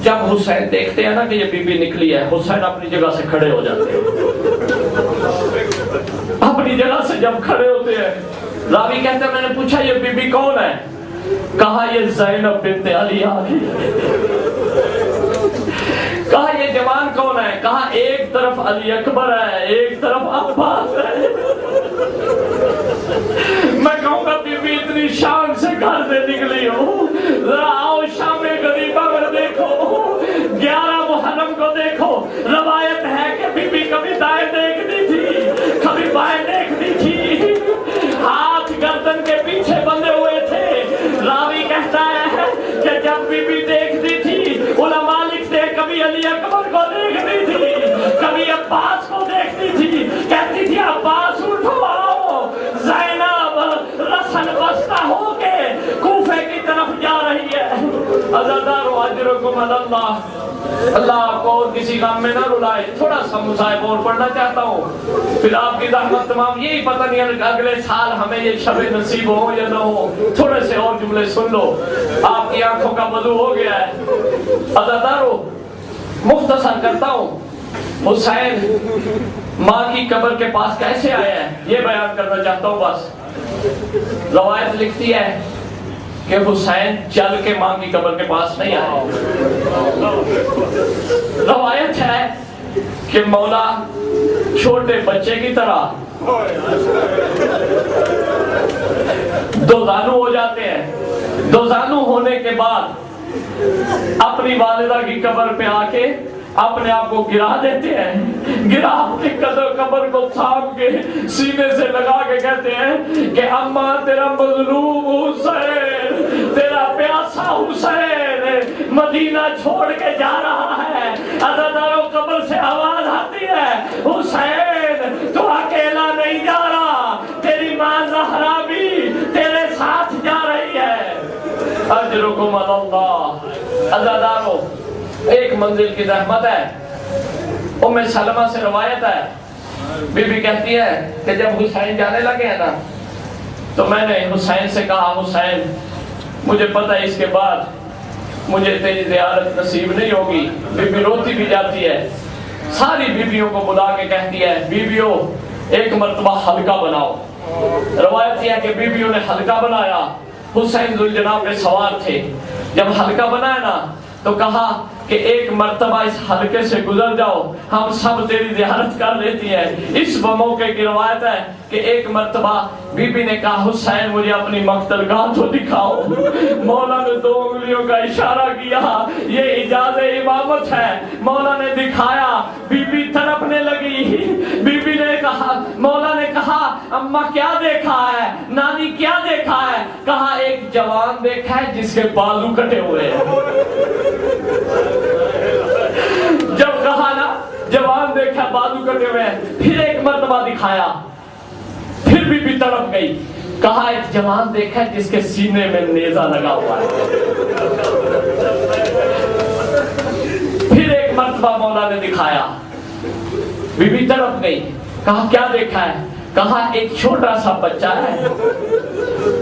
جب حسین دیکھتے ہیں نا کہ یہ بی بی نکلی ہے، حسین اپنی جگہ سے کھڑے ہو جاتے ہیں۔ اپنی جگہ سے جب کھڑے ہوتے ہیں، راوی کہتا ہے میں نے پوچھا یہ بی بی کون ہے، کہا یہ زینب بنت علی آ گئی۔ کہا یہ جوان کون ہے، کہا ایک طرف علی اکبر ہے، ایک طرف عباس ہے۔ میں کہوں گا بی بی اتنی شان سے گھر سے نکلی ہو، ذرا آؤ شام غریبہ میں دیکھو، 11 محرم کو دیکھو۔ روایت ہے کہ بی بی کبھی دائیں دیکھتی تھی، کبھی بائیں دیکھتی تھی، ہاتھ گردن کے پیچھے بندھے ہوئے تھے۔ راوی کہتا ہے کہ جب بی بی دیکھتی تھی، علماء لکھتے ہیں کبھی علی اکبر کو دیکھتی تھی، کبھی عباس کو دیکھتی تھی، کہتی تھی عباس اٹھو آؤ، زینب رسن بستہ ہو کے کوفے کی طرف جا رہی ہے۔ عزادارو اجرکم اللہ، اللہ آپ کو اور کسی کام میں نہ رلائے. تھوڑا سا مصائب اور پڑھنا چاہتا ہوں, پھر آپ کی زحمت تمام. یہی پتہ نہیں ہے اگلے سال ہمیں یہ شب نصیب ہو یا نہ ہو. تھوڑے سے اور جملے سن لو, آپ کی آنکھوں کا وضو ہو گیا ہے. عزادارو, مختصر کرتا ہوں, حسین ماں کی قبر کے پاس کیسے آیا ہے یہ بیان کرنا چاہتا ہوں بس. روایت لکھتی ہے کہ حسین چل کے ماں کی قبر کے پاس نہیں آئے. روایت ہے کہ مولا چھوٹے بچے کی طرح دوزانو ہو جاتے ہیں. دوزانو ہونے کے بعد اپنی والدہ کی قبر پہ آ کے اپنے آپ کو گرا دیتے ہیں. گرا اپنی قبر کو تھام کے سینے سے لگا کے کہتے ہیں کہ اماں تیرا مظلوم حسین, تیرا پیاسا حسین مدینہ چھوڑ کے جا رہا ہے. عزاداروں قبر سے آواز آتی ہے, حسین تو اکیلا نہیں جا رہا, تیری ماں زہرا بھی تیرے ساتھ جا رہی ہے. اجرکم علی اللہ. عزاداروں ایک منزل کی رحمت ہے. ام سلمہ سے روایت ہے, بی بی کہتی ہے کہ جب حسین جانے لگے ہیں نا تو میں نے حسین سے کہا, حسین مجھے پتہ ہے اس کے بعد مجھے تیری زیارت نصیب نہیں ہوگی. بی بی روتی بھی جاتی ہے, ساری بیویوں کو بلا کے کہتی ہے, بیویوں ایک مرتبہ حلقہ بناؤ. روایت یہ ہے کہ بیویوں نے حلقہ بنایا. حسین ذوالجناح پہ سوار تھے. جب حلقہ بنایا نا تو کہا کہ ایک مرتبہ اس حلقے سے گزر جاؤ, ہم سب تیری زیارت کر لیتی ہیں. اس موقع کی روایت ہے کہ ایک مرتبہ بی بی نے کہا, حسین مجھے اپنی مقتل گاہ تو دکھاؤ. مولا نے 2 انگلیوں کا اشارہ کیا, یہ اجاز امامت ہے. مولا نے دکھایا, بی بی تڑپنے لگی. بی بی نے کہا, مولا نے کہا اماں کیا دیکھا ہے, نانی کیا دیکھا ہے؟ کہا ایک جوان دیکھا ہے جس کے بازو کٹے ہوئے ہیں. جب کہا نا جوان دیکھا بازو کٹے ہوئے ہیں, پھر ایک مرتبہ دکھایا, پھر بھی تڑپ گئی. کہا ایک جوان دیکھا جس کے سینے میں نیزہ لگا ہوا ہے. پھر ایک مرتبہ مولا نے دکھایا, بی تڑپ گئی. کہا کیا دیکھا ہے؟ کہا ایک چھوٹا سا بچہ ہے,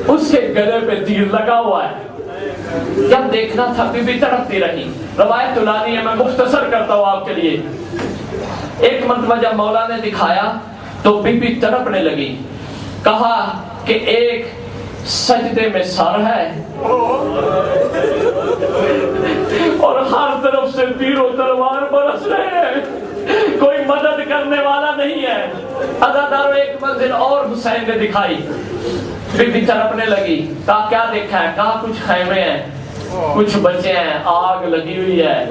اس کے گلے پہ تیر لگا ہوا ہے. جب دیکھنا تھا بی تڑپتی رہی. روایت تلانی ہے, میں مختصر کرتا ہوں آپ کے لیے. ایک مرتبہ جب مولا نے دکھایا تو بی تڑپنے لگی. کہا کہ ایک سجدے میں سر ہے اور ہر طرف سے تیر و تلوار برس رہے ہیں, کوئی مدد کرنے والا نہیں ہے. عزاداروں ایک منزل اور حسین نے دکھائی. بی تڑپنے لگی. کہا کیا دیکھا ہے؟ کہا کچھ خیمے ہیں, کچھ بچے ہیں, آگ لگی ہوئی ہے,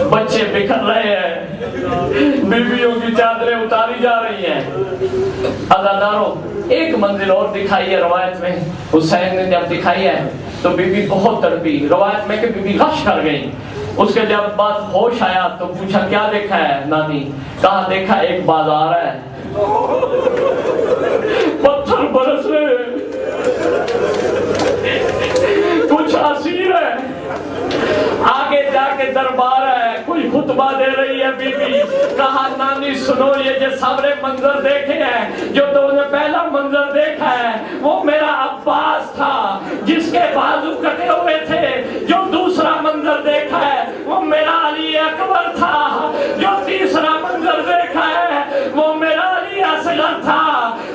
بچے بکھر رہے ہیں, بیویوں کی چادریں اتاری جا رہی ہیں. عزاداروں ایک منزل اور دکھائی ہے روایت میں. حسین نے جب دکھائی ہے تو بی بی بہت تڑپی. روایت میں کہ بی بی غش کر گئی. اس کے جب بعد ہوش آیا تو پوچھا کیا دیکھا ہے نانی؟ کہا دیکھا ایک بازار ہے, پتھر برس رہے, کچھ اسیر ہے, آگے جا کے دربار ہے, کوئی خطبہ دے رہی ہے بی بی. کہا نانی سنو, یہ جو سامنے منظر دیکھے ہیں, جو تو نے پہلا منظر دیکھا ہے وہ میرا عباس تھا جس کے بازو کٹے ہوئے تھے. جو دوسرا منظر دیکھا ہے وہ میرا علی اکبر تھا. جو تیسرا منظر دیکھا ہے وہ میرا علی اصغر تھا.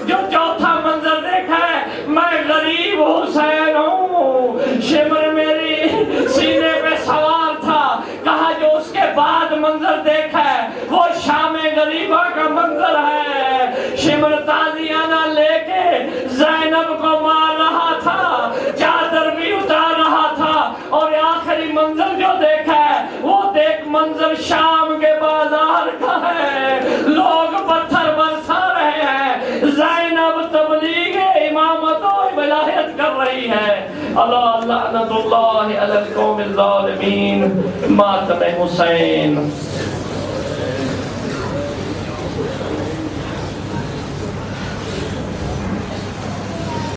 جو چوتھا منظر دیکھا ہے میں غریب حسین ہوں, شمر میری سینے پہ سوار تھا. کہا جو اس کے بعد منظر دیکھا ہے وہ شام غریبہ کا منظر ہے. شمر تازیانہ لے کے زینب کو مار رہا تھا, چادر بھی اتار رہا تھا. اور آخری منظر جو دیکھا ہے وہ دیکھ منظر شام کے بازار کا ہے. لوگ پتھر برسا رہے ہیں, زینب تبلیغ امامت و ولایت کر رہی ہے. اللہ لعنت اللہ علی القوم الظالمین. ماتم حسین.